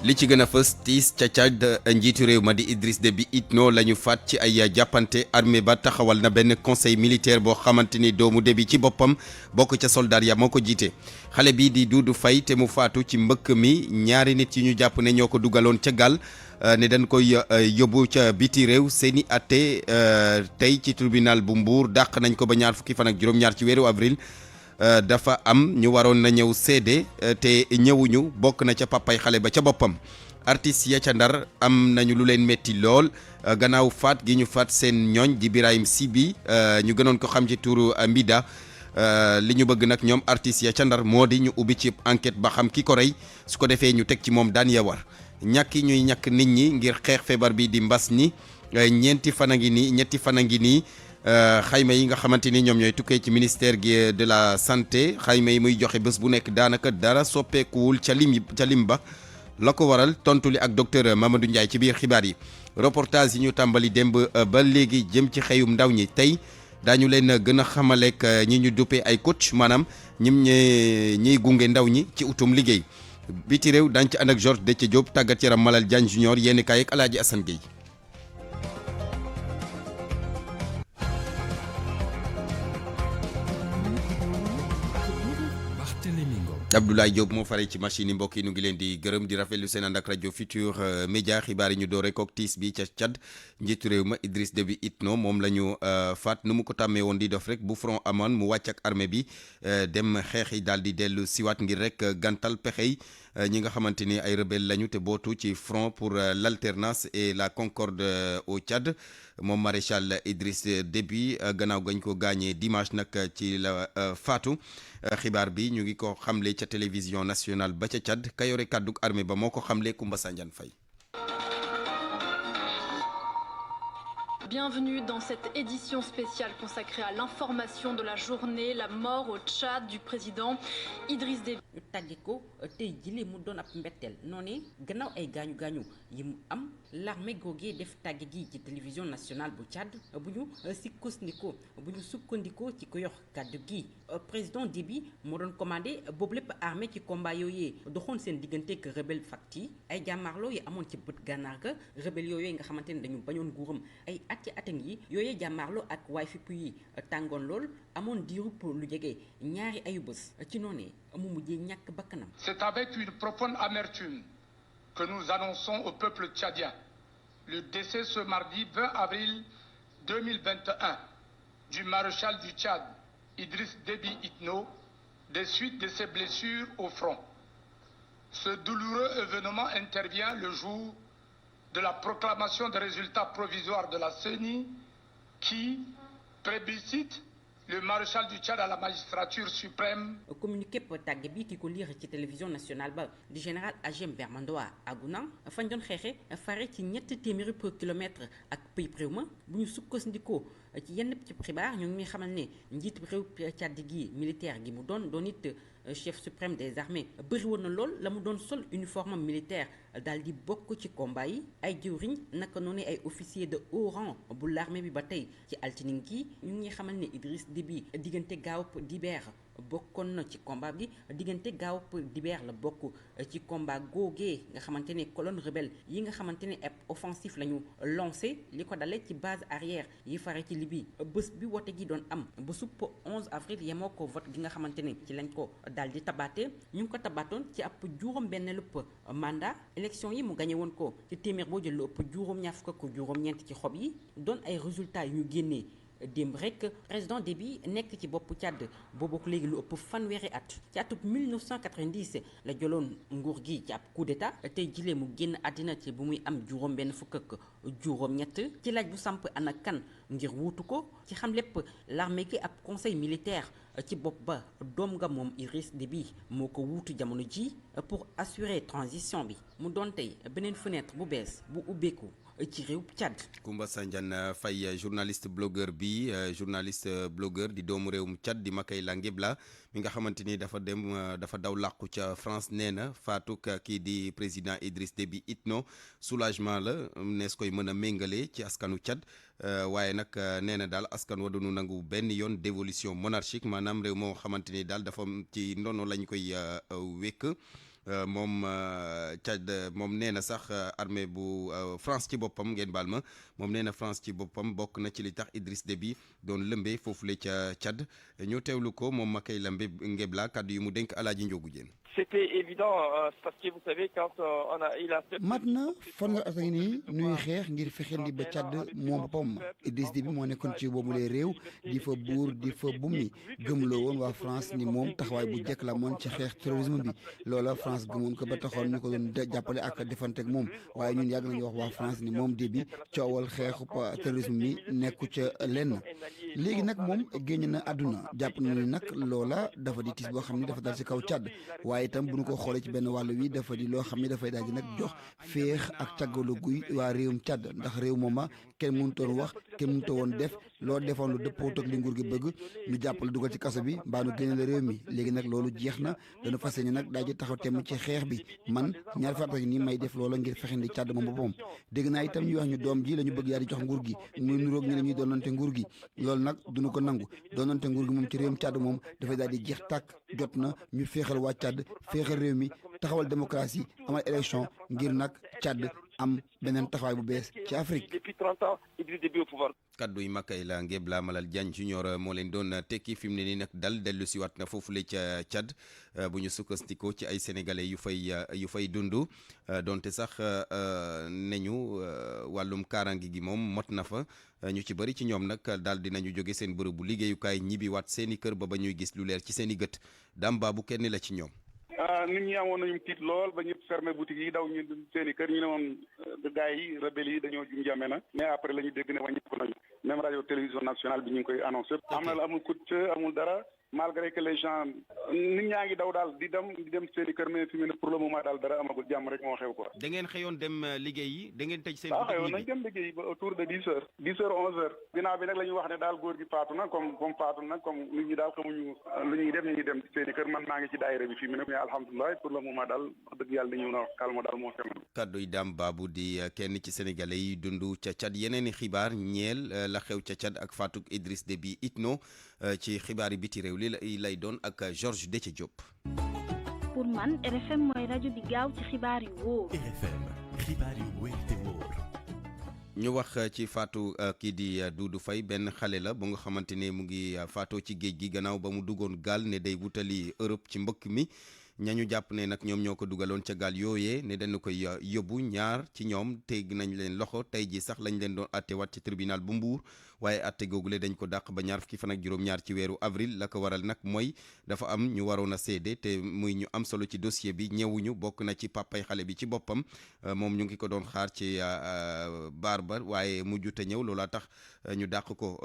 li ci gën a fës tiis ca Tchad njiitu réew ma di Idriss Déby Itno la ñu faat ci ay jàppante armée ba taxawal na benn conseil militaire boo xamante ni doomu Déby ci boppam bokk ca soldat ya moo ko jiite xale bii di Doudou Faye te mu faatu ci mbëkk mi ñaari nit yi ñu jàpp ne ñoo ko dugaloon ca gaal ne dañ koy yóbbu ca biti réew seeni atte tey ci tribunal bu Mbour dàq nañ ko ba ñaar fukki fan ak juróom-ñaar ci weeru avril dafa am ñu waroon na ñëw seede te ñëwuñu bokk na ca papay xale ba ca boppam artistes ya ca Ndar am nañu lu leen metti lool gannaaw faat gi ñu faat seen ñooñ di Birahim Sibi ñu gënoon ko xam ci turu Mbida li ñu bëgg nag ñoom artistes ya ca Ndar moo di ñu ubbi ci enquête ba xam ki ko rey su ko defee ñu teg ci moom daan ya war ñàkki ñuy ñàkk nit ñi ngir xeex feebar bi di mbas ni ñetti fan a ngi nii xayma yi nga xamante ni ñoom ñooy tukkee ci ministère gi de la santé xayma yi muy joxe bés bu nekk daanaka dara soppeekuwul ca lim ba la ko waral tontu li ak docteur Mamadou Ndiaye ci biir xibaar yi reportage yi ñu tàmbali démb ba léegi jëm ci xëyum ndaw ñi tey daañu leen gën a xamaleek ñi ñu duppee ay coach maanaam ñiy gunge ndaw ñi ci utum liggéey biti réew dañ ci ànd ak Georges Déthié Diop tàggat yaram Malal Diagne Junior yéeni kaay ak Alaaji Assane Gueye. Abdoulaye Diop moo fare ci machine yi mbokk yi ñu ngi leen di gërëm di rafetlu seen ànd ak rajo Futur Média xibaar yi ñu doore kook tiis bi ca Tchad njiitu réew ma Idriss Déby Itno moom la ñu faat nu mu ko tàmmee woon di def rek bu front amoon mu wàcc ak armée bi dem xeex yi daal di dellu siwaat ngir rek gantal pexey ñi nga xamante ni ay rebelle lañu te bootu ci front pour l'alternance et la concorde au Tchad moom maréchal Idriss Déby gannaaw gañ ko gaañee dimanche nag ci la faatu xibaar bi ñu ngi ko xamle ca télévision nationale ba ca Tchad ka yore kàddug armée ba moo ko xamle Koumba Sandiane Faye. Bienvenue dans cette édition spéciale consacrée à l'information de la journée, la mort au Tchad du président Idriss Déby. tàgge ko tey jile mu doon ab mbetteel noonu gannaaw ay gaañu yi mu am l'armée googee def tàgge gi ci télévision nationale bu Tchad bu ñu sukkandikoo ci ko yox kàddu gi président Déby moo doon commandé boobu lépp armée ci combat yooyee doxoon seen diggante ak rebelle facti ay jàmmaarloo yi amoon ci bët gànnaar ga rebelle yooyee nga xamante ne dañu bañoon nguuram ay ci atang yi yooyee jàmmaarloo ak waay fipp yi tàngoon lool amoon diirub lu jege ñaari ayu bés ci noonee mu mujjee ñàkk bakkanam. C'est avec une profonde amertume que nous annonçons au peuple tchadien le décès ce mardi 20 avril 2021 du maréchal du Tchad Idriss Déby Itno des suites de ses blessures au front. Ce douloureux événement intervient le jour de la proclamation des résultats provisoires de la CENI qui plébiscite le maréchal du Tchad à la magistrature suprême. communiqué pour tàgge bi ki ko lire ci télévision nationale ba di général Agem Bermandoa Aguna fañ doon xeexe fare ci ñetti téeméeri per kilomètre ak pays réew ma bu ñu sukkandikoo ci yenn ci xibaar ñoo ngi xamal ne njiit réew Tchad gi militaire gi mu doon it chef suprême des armées bëri woon na lool la mu doon sol uniforme militaire daal di bokk ci combat yi ay jëwriñ naka noonu ay officier de haut rang bu l'armée bi ba tey ci altine gi ñu ngi xamal ne Idriss Déby diggante gaawub dibeer bokkoon na ci combat bi diggante gaawub dibeer la bokk ci combat googee nga xamante ne colonne rebelle yi nga xamante ne ab offensif la ñu lancé li ko dalee ci base arrière yi fare ci Libye bés bi wote gi doon am ba supp 11 avril yemoo ko vote gi nga xamante ne ci lañ ko daal di tabaate ñu ngi ko tabaatoon ci ab juróom benn lupp mandat élection yi mu gagné woon ko ci téeméer boo jël lu ëpp juróom ñaar fukk ak juróom-ñeent ci xob yi doon ay résultats yu ñu génnee démb rek président Déby nekk ci boppu Tchad boobu léegi lu ëpp fanweeri at ci atub 1990 la jëloon nguur gi ci ab coup d'état tey jilee mu génn àddina ci bu muy am juróom benn fukk ak juróom-ñett ci laaj bu samp ana kan ngir wuutu ko ci xam lépp l'armée gi ab conseil militaire ci bopp ba doom nga moom Idriss Déby moo ko wuutu jamono ji pour assurer transition bi mu doon tey beneen fenêtre bu bees bu ubbeeku ci réew Tchad. Koumba Sandiane Faye journaliste blogueur bi journaliste blogueur di doomu réewum Tchad di Makayla Ngebla mi nga xamante ni dafa daw làqu ca France nee na faatuk kii di président Idriss Déby Itno soulagement la nees koy mën a méngale ci askanu Tchad waaye nag nee na daal askan wa duñu nangu benn yoon dévolution monarchique maanaam réew moo xamante ni daal dafa ci ndono lañ koy wékk moom Tchad moom nee na sax armée bu France ci boppam ngeen baal ma moom nee na France ci boppam bokk na ci li tax Idriss Déby doon lëmbee foofule ca Tchad ñu teewlu ko moom Makayla Ngebla kàddu yu mu dénk Alaaji Njogu Jéen. C'était évident parce que vous savez quand il a fait. mat na fanweer at a ngi nii nuy xeex ngir fexeel ba Tchad moom boppam Idriss Déby moo nekkoon ci boobule réew di fa buur di fa bummi gëmloo woon waa France ni moom taxawaay bu jekk la moon ci xeex terrorisme bi loola France gëmoon ko ba taxoon ñu ko doon jàppale ak defante ak moom waaye ñun yàgg nañu wax waa France ni moom Déby coowal xeexu terrorisme bi nekku ca lenn léegi nag moom génn na àdduna jàpp na ni nag loola dafa di tiis boo xam ne dafa dal ci kaw Tchad waaye itam bu ñu ko xoolee ci benn wàll wi dafa di loo xam ne dafay daal di nag jox féex ak càggalu guy waa réewum Tchad ndax réew mooma kenn mënutoon wax kenn mënutoon woon def loo defoon lu dëppoo ak li nguur gi bëgg ñu jàppale dugal ci kaso bi mbaa nu génne la réew mi léegi nag loolu jeex na dañu fas yéene nag daal di taxaw temm ci xeex bi man ñaar fàtt ak nii may def loola ngir fexe ndi Tchad moom boppam dégg naa itam ñuy wax ñu doom ji la ñu bëgg yaa di jox nguur gi muy nuroog ñi la ñuy doonante nguur gi loolu nag duñu ko nangu doonante nguur gi moom ci réewum Tchad moom dafay daal di jeex tàkk jot na ñu féexal waa Tchad féexal réew mi taxawal démocratie amal élection ngir nag Tchad am beneen taxawaay bu bees ci Afrique. Depuis 30 ans, Idriss Déby au pouvoir. kaddu yi Makayla Ngebla Malal Diagne Junior moo leen doon tekki fi mu ne nii nag dal dellu si waat na foofule ca Tchad bu ñu sukkandikoo ci ay sénégalais yu fay dund donte sax nañu wàllum kaaraange gi moom mot na fa ñu ci bëri ci ñoom nag daal dinañu jóge seen bërëbu liggéeyukaay ñibbi waat seen i kër ba ñuy gis lu leer ci seen i gët Damba bu kenn la ci ñoom. nit ñi amoon nañu tiit lool ba ñëpp fermé boutique yi daw ñu seen i kër ñu ne woon gars yi rebelles yi dañoo jumjame na mais après la ñu dégg ne wàññeeku nañu même radio télévision nationale bi ñu ngi koy annoncé amul coup de feu amul dara malgré que les gens nit ñaa ngi daw daal di dem seen i kër mais fi mu ne pour le moment daal dara amagul jàmm rek moo xew quoi. da ngeen xëyoon dem liggéey yi da ngeen tëj seen. waaw xëyoon nañ dem liggéey ba autour de 10 heures 11 heures ginnaaw bi nag la ñu wax ne daal góor gi faatu na comme faatu na comme nit ñi daal xamuñu lu ñuy def ñu ngi dem seen i kër man maa ngi ci daayira bi fii mu ne mais alhamdulilah pour le moment daal wax dëgg yàlla dañu na calme daal moo xew. kaddu yi Dame Babou di kenn ci sénégalais yi dund ca Tchad yeneen i xibaar ñeel la xew ca Tchad ak faatuk Idriss Déby Itno ci xibaar yi biti réew li lay doon ak Georges Déthié Diop. pour man RFM mooy rajo bi gaaw ci xibaar yu wóor. RFM xibaar yu wóor te wóor. ñu wax ci faatu kii di Doudou Faye benn xale la bu nga xamante ne mu ngi faatoo ci géej gi gannaaw ba mu duggoon gaal ne day wutali Europe ci mbëkk mi. ñañu jàpp ne nag ñoom ñoo ko dugaloon ca gaal yooyee ne dañu koy yóbbu ñaar ci ñoom teg nañ leen loxo tey ji sax lañ leen doon attewaat ci tribunal bu Mbuur waaye atte googule dañ ko dàq ba ñaar fukki fan ak juróom-ñaar ci weeru avril la ko waral nag mooy dafa am ñu waroon a seede te muy ñu am solo ci dossier bi ñëwuñu bokk na ci papay xale bi ci boppam moom ñu ngi ko doon xaar ci baar ba waaye mujj te ñëw loolaa tax ñu dàq ko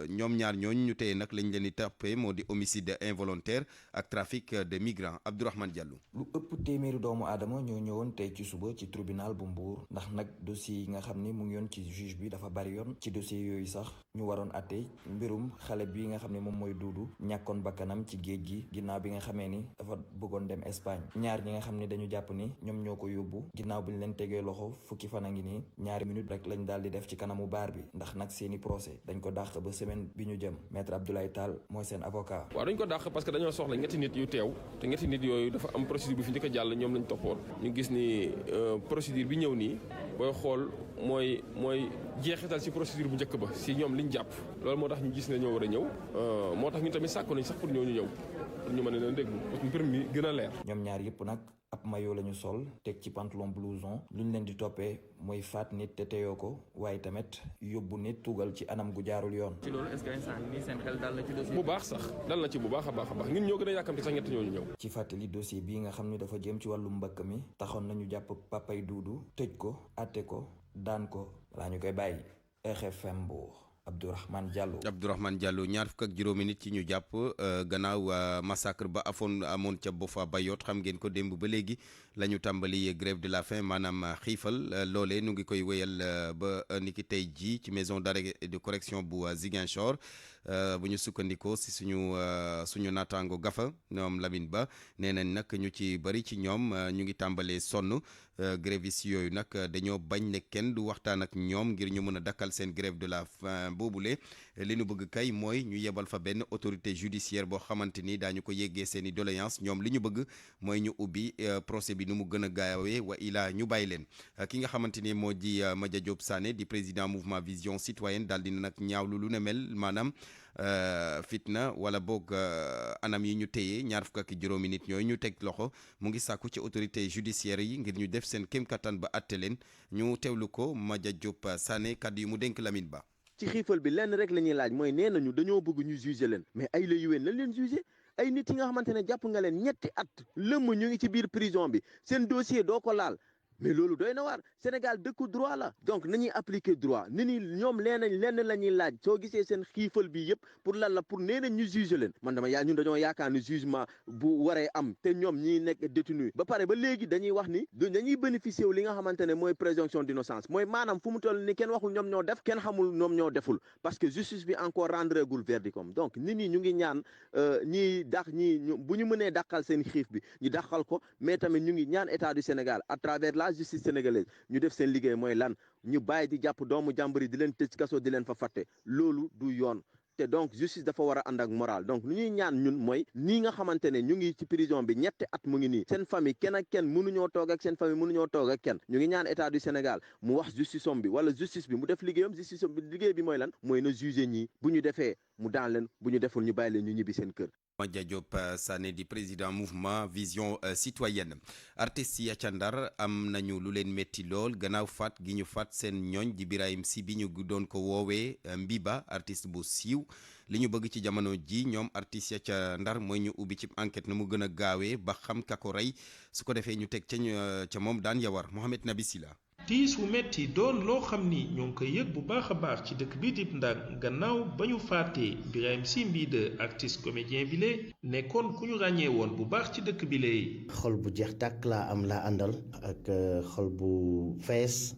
ñoom ñaar ñooñ ñu teye nag lañ leen di toppee moo di homicide involontaire ak trafic de migrants Rahman Diallo. lu ëpp téeméeri doomu aadama ñoo ñëwoon tey ci suba ci tribunal bu Mbour ndax nag dossier yi nga xam ni mu ngi yoon ci juge bi dafa bari yoon ci dossier yooyu sax ñu waroon àtte mbirum xale bi nga xam ne moom mooy Doudou ñàkkoon bakkanam ci géej gi ginnaaw bi nga xamee ni dafa bëggoon dem Espagne ñaar ñi nga xam ne dañu jàpp ni ñoom ñoo ko yóbbu ginnaaw bi ñu leen tegee loxo fukki fan a ngi nii ñaari minute rek lañ daal di def ci kanamu baar bi ndax nag seeni procès dañ ko dàq ba semaine bi ñu jëm maître Abdoulaye Tall mooy seen avocat. waaw dañ ko dàq parce que dañoo soxla ñetti nit yu teew te ñetti nit yooyu dafa am procédure bu fi njëkk a jàll ñoom lañ toppoon ñu gis ni procédure bi ñëw nii booy xool mooy jeexital ci procédure bu njëkk ba si ñoom liñ jàpp loolu moo tax ñu gis ne ñoo war a ñëw moo tax ñu tamit sàkku nañ sax pour ñoo ñu ñëw pour ñu mën a leen déglu parce que mbir mi gën a leer. ñoom ñaar yëpp nag ab maillot la ñu sol teg ci pantalon blouson lu ñu leen di toppee mooy faat nit te teyoo ko waaye tamit yóbbu nit tugal ci anam gu jaarul yoon. ci loolu est-ce que instant nii seen xel dal na ci dossier bu baax sax dal na ci bu baax a baax ñun ñoo gën a yàkkamti sax ñett ñooñu ñëw. ci fàttali dossier bii nga xam ni dafa jëm ci wàllu mbëkk mi taxoon nañu jàpp papay Doudou tëj ko àtte ko daan ko laa ñu koy bàyyi RFM Mbour. Abdourahmane Diallo ñaar fukk ak juróomi nit ci ñu jàpp gannaaw massacre ba amoon ca Boffa Bayotte xam ngeen ko démb ba léegi la ñu tàmbali grève de la faim maanaam xiifal loolee nu ngi koy wéyal ba niki tey jii ci maison d'arrêt et de correction bu Ziguinchor bu ñu sukkandikoo si suñu naataango gafa ñoom Lamine Ba nee nañ nag ñu ci bëri ci ñoom ñu ngi tàmbalee sonn grévistes yooyu nag dañoo bañ ne kenn du waxtaan ak ñoom ngir ñu mën a dakkal seen grève de la faim boobule li nu bëgg kay mooy ñu yebal fa benn autorité judiciaire boo xamante ni daañu ko yeggee seen i doléance ñoom li ñu bëgg mooy ñu ubbi procès bi nu mu gën a gaawee wa ilaa ñu bàyyi leen ki nga xamante ni moo di Madia Diop Sané di président mouvement Vision Citoyenne daal dina nag ñaawlu lu ne mel maanaam fitna wala boog anam yi ñu téye ñaar fukk ak juróomi nit ñooyu ñu teg loxo mu ngi sàkku ci autorité judiciaire yi ngir ñu def seen kéem kattan ba atte leen ñu teewlu ko Madia Diop Sané kaddu yi mu dénk Lamine Ba. ci xiifal bi lenn rek la ñuy laaj mooy nee nañu dañoo bëgg ñu juger leen mais ay la yuween lañ leen juger ay nit yi nga xamante ne jàpp nga leen ñetti at lëmm ñu ngi ci biir prison bi seen dossier doo ko laal mais loolu doy na waar Sénégal dëkku droit la donc nañuy appliquer droit ni ni ñoom lenn la ñuy laaj soo gisee seen xiifal bi yëpp pour lan la pour nee nañ ñu juger leen man dama ñun dañoo yaakaar ni jugement bu waree am te ñoom ñiy nekk détenu ba pare ba léegi dañuy wax ni dañuy bénéficier wu li nga xamante ne mooy présomption d'innocence mooy maanaam fu mu toll ni kenn waxul ñoom ñoo def kenn xamul ñoom ñoo deful parce que justice bi encore rendregul verdict donc nit ñi ñu ngi ñaan ñiy dàq bu ñu mënee dàqal seen xiif bi ñu dàqal ko mais tamit ñu ngi ñaan état du Sénégal à travers la justice sénégalaise ñu def seen liggéey mooy lan ñu bàyyi di jàpp doomu jàmbur yi di leen tëj kaso di leen fa fàtte loolu du yoon te donc justice dafa war a ànd ak moral donc lu ñuy ñaan ñun mooy nii nga xamante ne ñu ngi ci prison bi ñetti at mu ngi nii seen famille kenn ak kenn mënuñoo toog ak seen famille mënuñoo toog ak kenn ñu ngi ñaan état du Sénégal mu wax justice om bi wala justice bi mu def liggéeyam justice om bi liggéey bi mooy lan mooy na juger ñii bu ñu defee mu daan leen bu ñu deful ñu bàyyi leen ñu ñibbi seen kër. Madia Diop Sané di président mouvement Vision Citoyenne artistes ya ca Ndar am nañu lu leen métti lool gannaaw faat gi ñu faat seen ñooñ di Birahim Sy bi ñu doon ko woowee Mbiba artiste bu siiw li ñu bëgg ci jamono ji ñoom artistes ya ca Ndar mooy ñu ubbi ci enquête na mu gën a gaawee ba xam ka ko rey su ko defee ñu teg ca moom daan yawar Mohamed Nabi Sila tiis wu metti doon loo xam ni ñoo ngi koy yëg bu baax a baax ci dëkk bi di Ndar gannaaw ba ñu faatee Birahim Sy Mbida artiste comédien bi lee nekkoon ku ñu ràññee woon bu baax ci dëkk bi lee xol bu jeex tàkk laa am laa àndal ak xol bu fees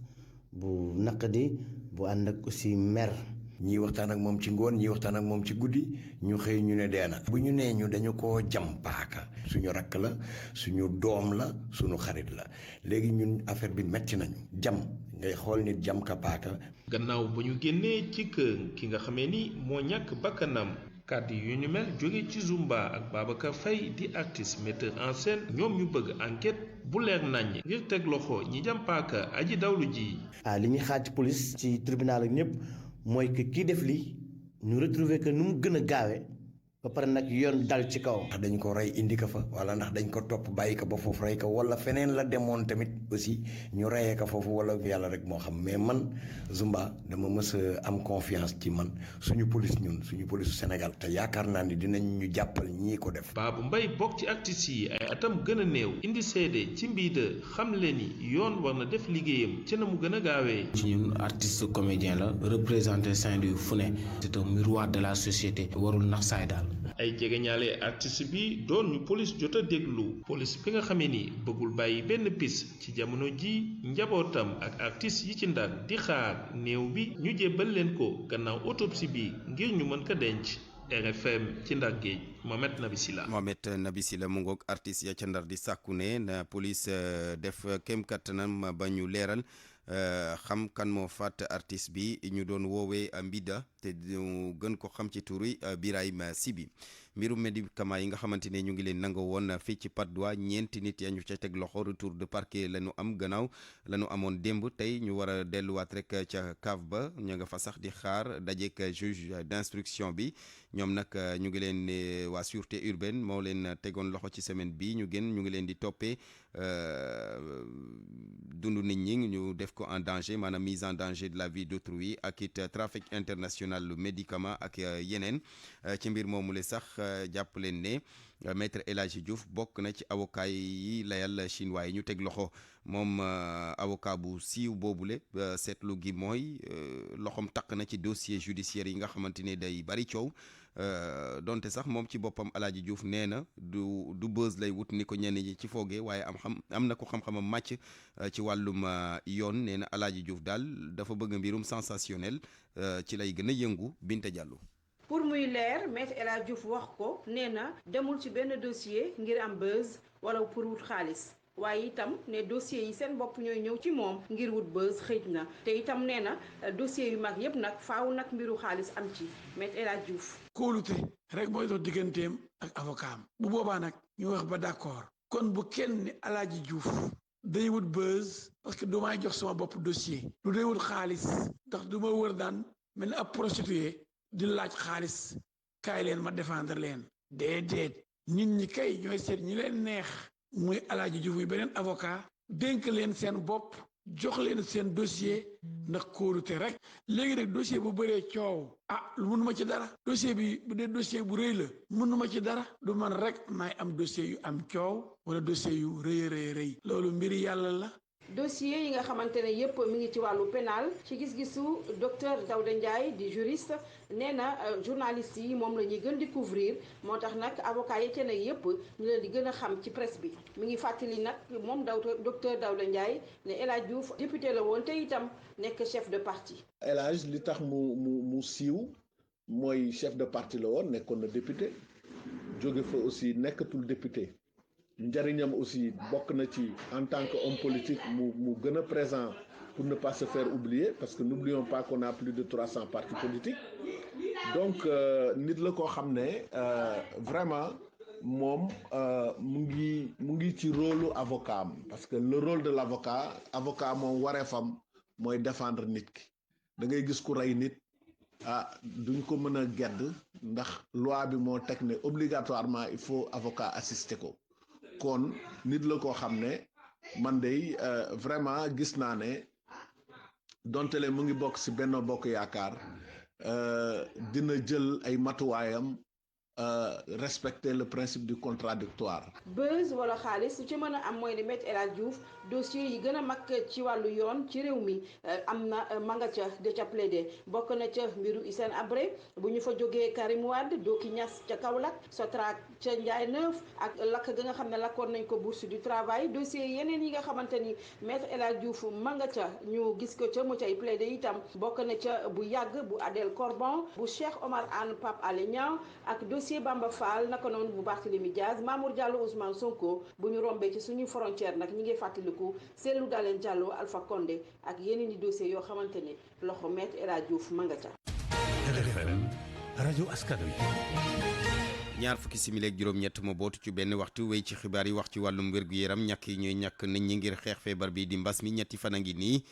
bu naqadi bu ànd ak aussi mer ñii waxtaan ak moom ci ngoon ñii waxtaan ak moom ci guddi ñu xëy ñu ne dee na bu ñu nee ñu dañu ko jam paaka suñu rakk la suñu doom la suñu xarit la léegi ñun affaire bi metti nañu jam ngay xool nit jam ka paaka. gannaaw ba ñu génnee ci kër ki nga xamee ni moo ñàkk bakkanam kàddu yu ñu mel jóge ci Zumba ak Babacar Faye di artiste metteur en scène ñoom ñu bëgg enquête bu leer naññ ngir teg loxo ñi jam paaka aji dawlu ji. li ñuy xaar ci police ci tribunal ak ñëpp. mooy que kii def lii ñu retrouver que nu mu gën a gaawee ba pare nag yoon dal ci kaw. ndax dañ ko rey indi ko fa wala ndax dañ ko topp bàyyi ko ba foofu rey ko wala feneen la demoon tamit aussi ñu reyee ko foofu wala yàlla rek moo xam mais man Zumba dama mës a am confiance ci man suñu police ñun suñu police Sénégal te yaakaar naa ni dinañ ñu jàppal ñii ko def. Babou Mbaye bokk ci artistes yi ay atam gën a néew indi seede ci Mbida xam leen ni yoon war na def liggéeyam ci na mu gën a gaawee. ci ñun artiste comédien la représenté Saint-Louis fu ne c'est un miroir de la société warul nax saay daal. ay jegeñaale artiste bi doon ñu police jot a déglu police bi nga xamee ni bëggul bàyyi benn pis ci jamono ji njabootam ak artiste yi ci Ndar di xaar néew bi ñu jébbal leen ko gannaaw autopsie bi ngir ñu mën ko denc. RFM ci Ndar géej Mohamed Nabi Sila mu ngoog artiste ya ca Ndar di sàkku ne na police def kem kattanam ba ñu leeral xam kan moo faat artiste bi ñu doon woowee Mbida te ñu gën ko xam ci turi Birahim Sy bi mbirum médicament yi nga xamante ne ñu ngi leen nangoo woon fii ci Patte d'Oie ñeenti nit ya ñu ca teg loxo retour de parquet la ñu am gannaaw la ñu amoon démb tey ñu war a delluwaat rek ca cave ba ñu nga fa sax di xaar dajeek juge d'instruction bi ñoom nag ñu ngi leen waa sûreté urbaine moo leen tegoon loxo ci semaine bi ñu ngi leen di toppee dundu nit ñi ñu def ko en danger maanaam mise en danger de la vie d'autrui ak it trafic international lu médicament ak yeneen ci mbir moomu le sax jàpp leen ne maître El Hadji Diouf bokk na ci avocat yi layal chinois yi ñu teg loxo moom avocat bu siiw boobule seetlu gi mooy loxom taq na ci dossier judiciaire yi nga xamante ne day bari coow donte sax moom ci boppam El Hadji Diouf nee na du buzz lay wut ni ko ñenn ñi ci foogee waaye am na ko xam-xamam màcc ci wàllum yoon nee na El Hadji Diouf daal dafa bëgg mbirum sensationnel ci lay gën a yëngu Binta Diallo. pour muy leer maître El Hadji Diouf wax ko nee na demul ci benn dossier ngir am buzz wala pour wut xaalis waaye itam ne dossier yi seen bopp ñooy ñëw ci moom ngir wut buzz xëj na te itam nee na dossier yu mag yépp nag faaw nag mbiru xaalis am ci Maître El Hadji Diouf. kóolute rek mooy dox digganteem ak avocat am bu boobaa nag ñu wax ba d'accord kon bu kenn ni El Hadji Diouf day wut buzz parce que du may jox sama bopp dossier du day wut xaalis ndax du ma wër daan mel ni ab prostituée di laaj xaalis kaay leen ma défendre leen déedéet nit ñi kay ñooy seet ñi leen neex muy El Hadji Diouf muy beneen avocat dénk leen seen bopp jox leen seen dossier ndax kóolute rek léegi nag dossier bu bëree coow mënuma ci dara dossier bi bu dee dossier bu rëy la mënuma ci dara du man rek may am dossier yu am coow wala dossier yu rëy loolu mbiri yàlla la. dossier yi nga xamante ne yépp mi ngi ci wàllu pénal ci gis-gisu docteur Daouda Ndiaye di juriste nee na journaliste yi moom la ñuy gën di couvrir moo tax nag avocat yi ca ne yépp ñu leen di gën a xam ci presse bi mi ngi fàttali nag moom docteur Daouda Ndiaye ne El Hadji Diouf député la woon te itam nekk chef de parti. El Hadji li tax mu siiw mooy chef de parti la woon nekkoon na député jóge fa aussi nekkatul député. njariñam aussi bokk na ci en tant que homme politique mu gën a présent pour ne pas se faire oublier parce que n'oublions pas qu'on a plus de 300 partis politiques donc nit la koo xam ne vraiment moom mu ngi ci rôle avocat am parce que le rôle de avocat moom wareefam mooy défendre nit ki da ngay gis ku rey nit duñ ko mën a gedd ndax loi bi moo teg ne obligatoirement il faut avocat assister ko kon nit la koo xam ne man de vraiment gis naa ne donte le mu ngi bokk ci Benno Bokk Yaakaar dina jël ay matuwaayam respecter le principe du contradictoire. buzz wala xaalis su ci mën a am mooy ne Maître El Hadji Diouf dossier yi gën a mag ci wàllu yoon ci réew mi am na manga ca de ca plaidé bokk na ca mbiru Hissène Habré bu ñu fa jógee Karim Wade Doki Niass ca Kaolack Sotrac ca Ndiaye Neuf ak lakk ga nga xam ne lakkoon nañ ko bourse du travail dossier yeneen yi nga xamante ni Maître El Hadji Diouf manga ca ñu gis ko ca mu cay plaidé itam bokk na ca bu yàgg bu Adel Corban bu Cheikh Omar Anne Pape Alé Niang ak dossier Bamba Fall naka noonu bu Barthélémy Diaz Mamour Diallo Ousmane Sonko bu ñu rombee ci suñu frontière nag ñi ngi fàttaliku Cellou Dalein Diallo Alpha Condé ak yeneen i dossiers yoo xamante ne loxo Maître El Hadji Diouf ma nga ca. RFM rajo askan wi. ñaar fukki simili ak juróom-ñett moo bootu ci benn waxtu wéy ci xibaar yi wax ci wàllum wér-gu-yaram ñàkk yi ñooy ñàkk nit ñi ngir xeex feebar bi di mbas mi ñetti fan a ngi nii.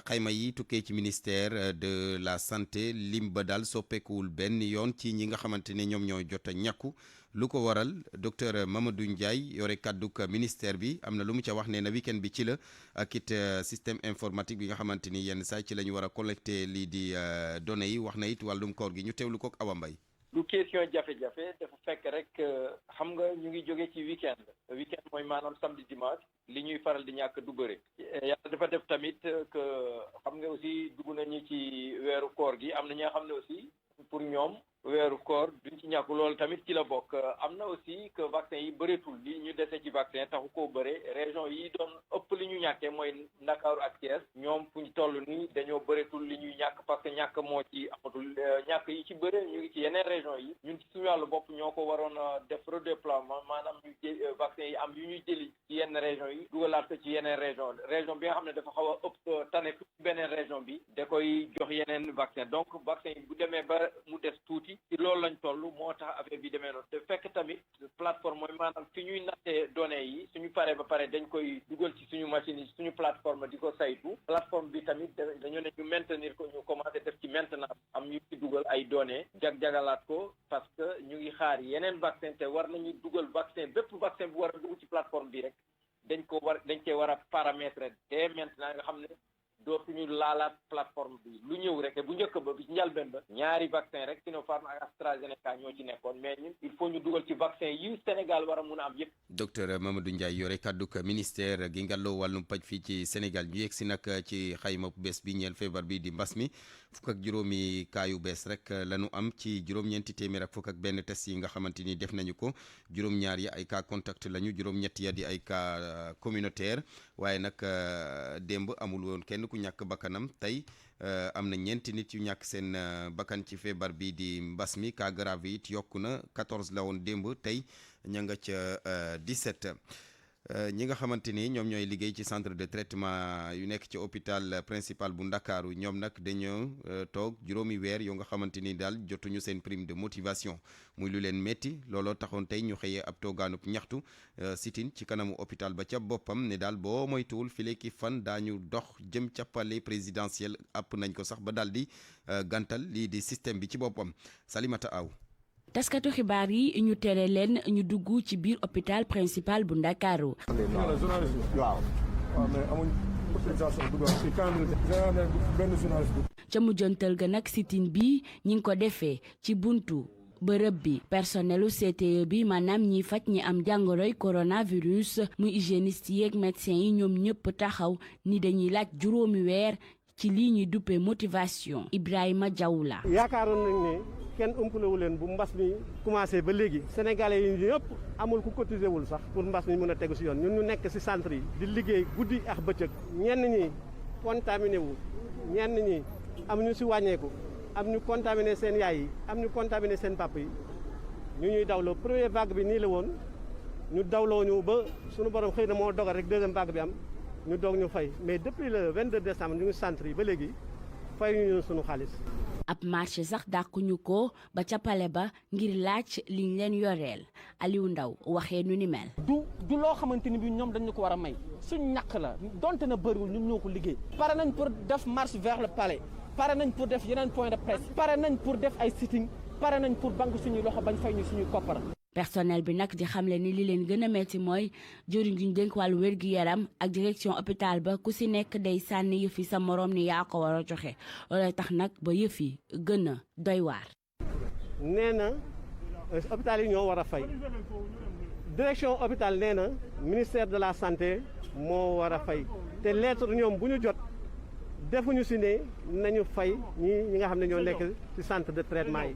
xayma yi tukkee ci ministère de la santé lim ba daal soppeekuwul benn yoon ci ñi nga xamante ne ñoom ñoo jot a ñàkku lu ko waral docteur Mamadou Ndiaye yore kàdduk ministère bi am na lu mu ca wax ne na week-end bi ci la ak it système informatique bi nga xamante ni yenn saa ci la ñu war a collecté lii di données yi wax na it wàllum koor gi ñu teewlu ko ak Awa Mbaye. du question jafe-jafe dafa fekk rek xam nga ñu ngi jóge ci weekend mooy maanaam samedi dimanche li ñuy faral di ñàkk du bëre yàlla dafa def tamit que xam nga aussi dugg nañu ci weeru koor gi am na ñoo xam ne aussi pour ñoom weeru koor duñ ci ñàkk loolu tamit ci la bokk am na aussi que vaccin yi bëreetul li ñu dese ci vaccin taxu koo bëre région yi doon ëpp li ñu ñàkkee mooy Ndakaaru ak Thiès ñoom fu ñu toll nii dañoo bëreetul li ñuy ñàkk parce que ñàkk moo ci amatul ñàkk yi ci bëre ñu ngi ci yeneen région yi ñun ci suñu wàllu bopp ñoo ko waroon a def redéploiement maanaam ñu vaccin yi am yu ñuy jëli ci yenn région yi dugalaat ko ci yeneen région bi nga xam ne dafa xaw a ëpp tane fu beneen région bi da koy jox yeneen vaccin donc vaccin yi bu demee ba mu des tuuti ci loolu lañ toll moo tax affaire bi demee noonu te fekk tamit plateforme mooy maanaam fi ñuy nattee données yi suñu paree ba pare dañ koy dugal ci suñu machine yi suñu plateforme di ko saytu plateforme bi tamit dañoo ne ñu maintenir ko ñu commencé def ci maintenance am ñu ci dugal ay données jag-jagalaat ko parce que ñu ngi xaar yeneen vaccin te war nañu dugal vaccin bépp vaccin bu war a dugg ci plateforme bi rek dañ cee war a paramétrer dès maintenant nga xam ne dootuñu laalaat plateforme bi lu ñëw rek bu njëkk ba bi ci njalbeen ba ñaari vaccin rek Sinopharm ak AstraZeneca ñoo ci nekkoon mais ñun il faut ñu dugal ci vaccin yi Sénégal war a mun a am yëpp. docteur Mamadou Ndiaye yore kàdduk ministère gi ngàlloo wàllum paj fii ci Sénégal ñu yegg si nag ci xayma bu bees bi ñeel feebar bi di mbas mi fukk ak juróomi cas yu bees rek la ñu am ci juróom-ñeenti téeméer ak fukk ak benn test yi nga xamante ni def nañu ko juróom-ñaar yi ay cas contact lañu juróom-ñett ya di ay cas communautaire waaye nag démb amul woon kenn ku ñàkk bakkanam tey am na ñeenti nit yu ñàkk seen bakkan ci feebar bi di mbas mi cas grave yi it yokku na 14 la woon démb tey ña nga ca 17. ñi nga xamante ni ñoom ñooy liggéey ci centre de traitement yu nekk ci hôpital principal bu Ndakaaru ñoom nag dañoo toog juróomi weer yoo nga xamante ni daal jotuñu seen prime de motivation muy lu leen métti looloo taxoon tey ñu xëyee ab toogaanub ñaxtu sitin ci kanamu hôpital ba ca boppam ne daal boo moytuwul file ki fan daañu dox jëm ca palais présidentiel àpp nañ ko sax ba daal di gantal lii di système bi ci boppam Salimata Aw. taskatu xibaar yi ñu tere leen ñu dugg ci biir hôpital principal bu Ndakaaru. ca mujjantal ga nag sitin bi ñi ngi ko defee ci buntu bërëb bi personnelu CTE bi maanaam ñi faj ñi am jàngoroy coronavirus muy hygiéniste yi ak médecin yi ñoom ñëpp taxaw ni dañuy laaj juróomi weer ci lii ñuy duppee motivation. Ibrahima Diaw la. yaakaaroon nañ ne kenn ëmpalewu leen bu mbas mi commencé ba léegi sénégalais yi ñëpp amul ku cotisé wul sax pour mbas mi mën a tegu si yoon ñun ñu nekk si centre yi di liggéey guddi ak bëccëg ñenn ñi contaminé wu ñenn ñi am ñu si wàññeeku am ñu contaminé seen yaay yi am ñu contaminé seen papa yi ñu ñuy dawloo première vague bi nii la woon ñu dawloo ñu ba suñu borom xëy na moo dogal rek deuxième vague bi am ñu doog ñu fay mais depuis le 22 décembre ñu ngi centre yi ba léegi fay ñu suñu xaalis. ab marché sax dàquñu ko ba ca pale ba ngir laaj liñ leen yoreel Aliou Ndaw waxee nu ni mel. du loo xamante ni bi ñoom dañu ko war a may suñ ñàkk la donte na bëriwul ñun ñoo ko liggéey. pare nañ pour def marche vers le palais pare nañ pour def yeneen point de presse pare nañ pour def ay sitting pare nañ pour banque suñuy loxo bañ fay ñu suñuy koppar. personnel bi nag di xamle ni li leen gën a metti mooy jëriñ gi ñu dénk wàllu wér-gu-yaram ak direction hôpital ba ku si nekk day sànni yëf yi sa morom ni yaa ko war a joxe loolay tax nag ba yëf yi gën a doy waar. nee na hôpital yi ñoo war a fay direction hôpital nee na ministère de la santé moo war a fay te lettre ñoom bu ñu jot defuñu si ne nañu fay ñi nga xam ne ñoo nekk ci centre de traitement yi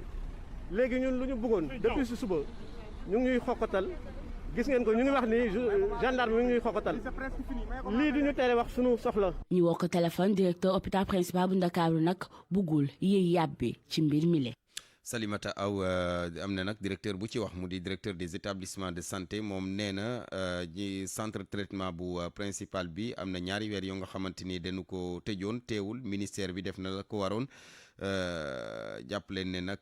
léegi ñun lu ñu bëggoon depuis si suba. ñu ngi ñuy xoqatal gis ngeen ko ñu ngi wax ni gendarme mi ngi ñuy xoqatal lii du ñu tere wax sunu soxla. ñu woo ko téléphone directeur hôpital principal bu Ndakaaru nag buggul yéey yàbbi ci mbir mi le. Salimata Aw am na nag directeur bu ci wax mu di directeur des établissements de santé moom nee na ñi centre traitement bu principal bi am na ñaari weer yoo nga xamante ni dañu ko tëjoon teewul ministère bi def na la ko waroon. jàpp leen ne nag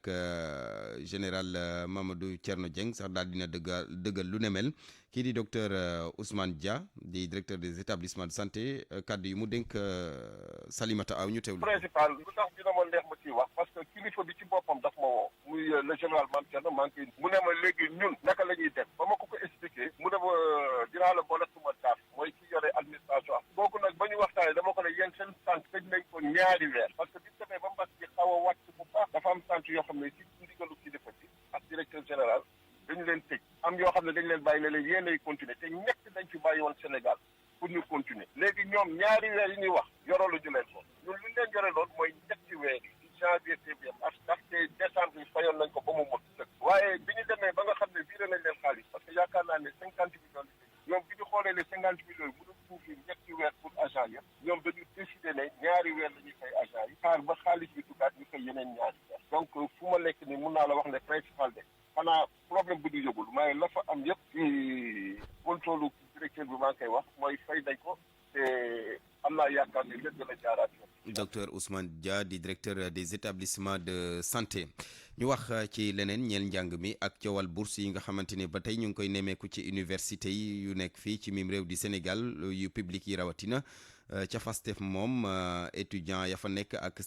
général Mamadou Thierno Dieng sax daal dina dëggal lu ne mel kii di docteur Ousmane Dia di directeur des établissements de santé kaddu yi mu dénk Salimata Aw ñu teewlu. principal lu tax dina ma neex ma ciy wax parce que kilifa bi ci boppam daf ma woo muy le général Mame Thierno maa ngi koy mu ne ma léegi ñun naka la ñuy def ba ma ko expliqué mu ne ma dinaa la boole suma staff mooy ki yore administration kooku nag ba ñu waxtaanee dama ko ne yéen seen sant tëj nañ ko ñaari weer parce que bi mu demee ba mbas bi xaw a wàcc bu baax dafa am sant yoo xam ne ci ndigalu kilifa bi ak directeur général dañu leen tëj am yoo xam ne dañu leen bàyyi ne leen yéen ay continuer te ñett dañ fi bàyyi woon Sénégal pour ñu continuer léegi ñoom ñaari weer yi ñuy wax yoroolu ñu leen ko ñun lu ñu leen yore loon mooy ñetti weer yi ci janvier février ndaxte décembre yi fayoon nañ ko ba mu mot sëkk waaye bi ñu demee ba nga xam ne viré nañ leen xaalis parce que yaakaar naa ne 50 millions ñoom bi ñu xoolee les 50 millions yi mënul couvrir ñetti weer pour agent yëpp ñoom dañu décidé ne ñaari weer la ñuy fay agent yi xaar ba xaalis bi duggaat ñu fay yeneen ñaari weer donc fu ma nekk ni mun naa la wax ne principal de xanaa problème bu ñu yóbbul waaye la fa am yëpp ci contrôle directeur bi maa ngi koy wax mooy fay nañ ko te am naa yaakaar ne lépp dana jaaraat docteur Ousmane Dia di directeur des établissements de santé ñu wax ci leneen ñeel njàng mi ak coowal bourse yi nga xamante ni ba tey ñu ngi koy nemmeeku ci université yi yu nekk fii ci mim réew di Sénégal yu public yi rawatina ca FASTEF moom étudiant ya fa nekk ak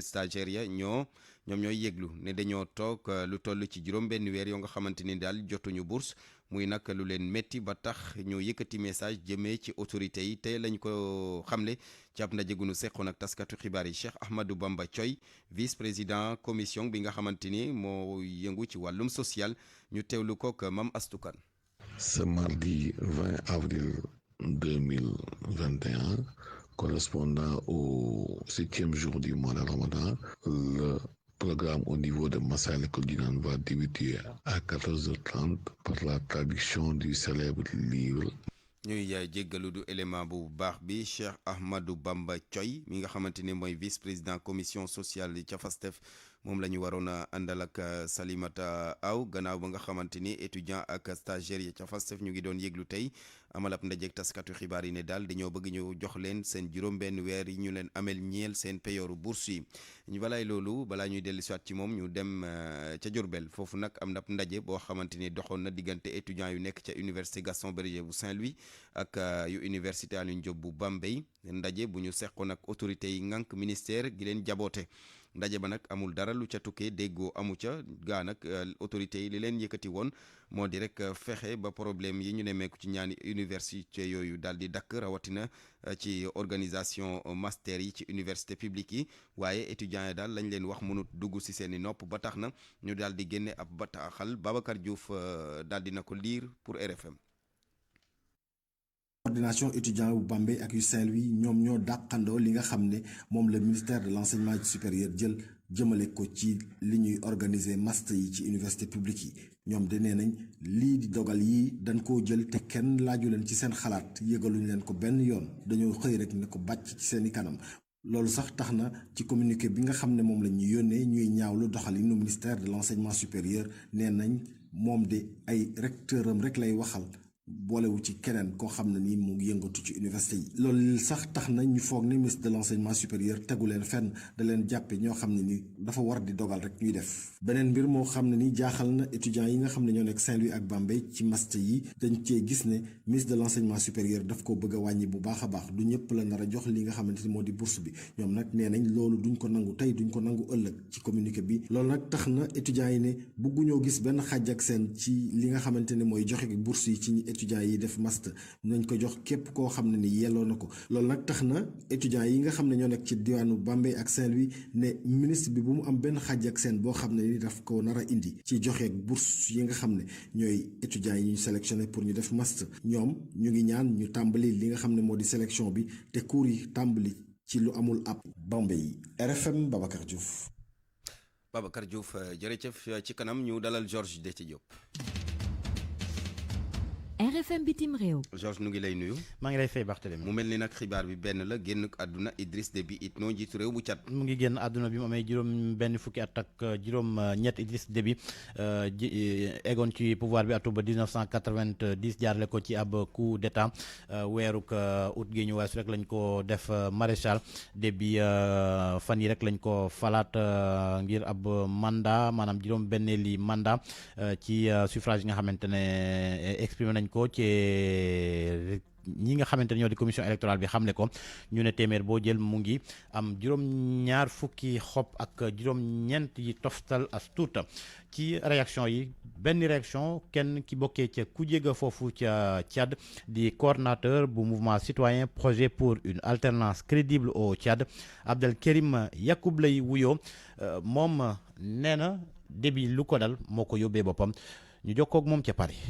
stagiaire ya ñoom ñooy yëglu ne dañoo toog lu toll ci juróom-benn weer yoo nga xamante ni daal jotuñu bourse muy nag lu leen métti ba tax ñoo yëkkati message jëmee ci autorités yi tey lañ ko xamle ci ab ndaje gu nu seqoon ak taskatu xibaar yi Cheikh Ahmadou Bamba Thioy vice président commission bi nga xamante ni moo yëngu ci wàllum social ñu teewlu kook Mam Astoukan. Ce mardi 20 avril 2021, correspondant au 7e jour du mois de Ramadan, le programme au niveau de Massalikul Jinaan va débuter à 14h30 par la traduction du célèbre livre. ñuy jéggalu du élément bu baax bi Cheikh Ahmadou Bamba Thioy mi nga xamante ni mooy vice président commission sociale ca FASTEF moom la ñu waroon a àndal ak Salimata Aw gannaaw ba nga xamante ni étudiant ak stagiaire yi ca FASTEF ñu ngi doon yëglu tey amal ab ndajeek taskatu xibaar yi ne daal dañoo bëgg ñu jox leen seen juróom-benn weer yi ñu leen amel ñeel seen peyooru bourse yi ñu balaay loolu balaa ñuy dellu siwaat ci moom ñu dem ca Diourbel foofu nag am na ndaje boo xamante ni doxoon na diggante étudiants yu nekk ca université Gaston Berger bu Saint-Louis ak yu université Alioune Diop bu Bambey ndaje bu ñu seqoon ak autorités yi ngànk ministère gi leen jaboote ndaje ba nag amul dara lu ca tukkee déggoo amu ca gaa nag autorités yi li leen yëkkati woon moo di rek fexe ba problème yi ñu nemmeeku ci ñaani université yooyu daal di dakk rawatina ci organisation master yi ci université publique yi waaye étudiants yi daal lañ leen wax mënut dugg si seen i nopp ba tax na ñu daal di génne ab bataaxal Babacar Diouf daal di na ko lire pour RFM. coordination étudiant bu Bambey ak yu Saint-Louis ñoom ñoo dàqandoo li nga xam ne moom le ministère de l'enseignement supérieur jël jëmale ko ci li ñuy organiser master yi ci université publique yi ñoom de nee nañ lii di dogal yi dañ koo jël te kenn laaju leen ci seen xalaat yëgaluñ leen ko benn yoon dañoo xëy rek ne ko bàcc ci seeni kanam loolu sax tax na ci communiqué bi nga xam ne moom la ñuy yónnee ñuy ñaawlu doxalinu ministère de l'enseignement supérieur nee nañ moom de ay recteuram rek lay waxal boolewu ci keneen koo xam ne ni mu ngi yëngatu ci université yi loolu sax tax na ñu foog ne ministre de l'enseignement supérieur tegu leen fenn da leen jàppe ñoo xam ne ni dafa war di dogal rek ñuy def beneen mbir moo xam ne ni jaaxal na étudiants yi nga xam ne ñoo nekk Saint-Louis ak Bambey ci master yi dañ cee gis ne ministre de l'enseignement supérieur daf ko bëgg a wàññi bu baax a baax du ñëpp la nar a jox li nga xamante ni moo di bourse bi ñoom nag nee nañ loolu duñ ko nangu tey duñ ko nangu ëllëg ci communiqué bi loolu nag tax na étudiants yi ne bëgguñoo gis benn xàjj ak seen ci li nga xamante ne mooy joxe bourse yi ci étudiants yi def master nañ ko jox képp koo xam ne ni yelloo na ko loolu nag tax na étudiants yi nga xam ne ñoo nekk ci diwaanu Bambey ak Saint-Louis ne ministre bi bu mu am benn xàjj ak seen boo xam ne ni daf ko nar a indi ci joxe bourse yi nga xam ne ñooy étudiants yi ñu sélectionné pour ñu def master ñoom ñu ngi ñaan ñu tàmbali li nga xam ne moo di sélection bi te cours yi tàmbali ci lu amul ab Bambey RFM Babacar Diouf. Babacar Diouf jërëjëf ci kanam ñu dalal Georges Déthié Diop. RFM bitim réew. Georges nu ngi lay nuyu. maa ngi lay fay Barthélémy. mu mel ni nag xibaar bi benn la génn àdduna Idriss Déby Itno njiitu réew bu Tchad. mu ngi génn àdduna bi mu amee juróom benn fukki at ak juróom ñett Idriss Déby eggoon ci pouvoir bi atub 1990 jaarale ko ci ab coup d'état weeruk août gi ñu weesu rek lañ ko def maréchal Déby fan yi rek lañ ko falaat ngir ab mandat maanaam juróom benneeli mandat ci suffrage yi nga xamante ne exprimé nañ ko ci ñi nga xamante ne ñoo di commission électorale bi xamle ko ñu ne téeméer boo jël mu ngi am juróom-ñaar fukki xob ak juróom-ñeent yi toftal as tuuta ci réaction yi benn réaction kenn ki bokkee ca ku jéega foofu ca Tchad di coordonnateur bu mouvement citoyen projet pour une alternance crédible au Tchad Abdelkerim Yacoub lay wuyoo moom nee na Déby lu ko dal moo ko yóbbee boppam ñu jokkoo ak moom ca Paris.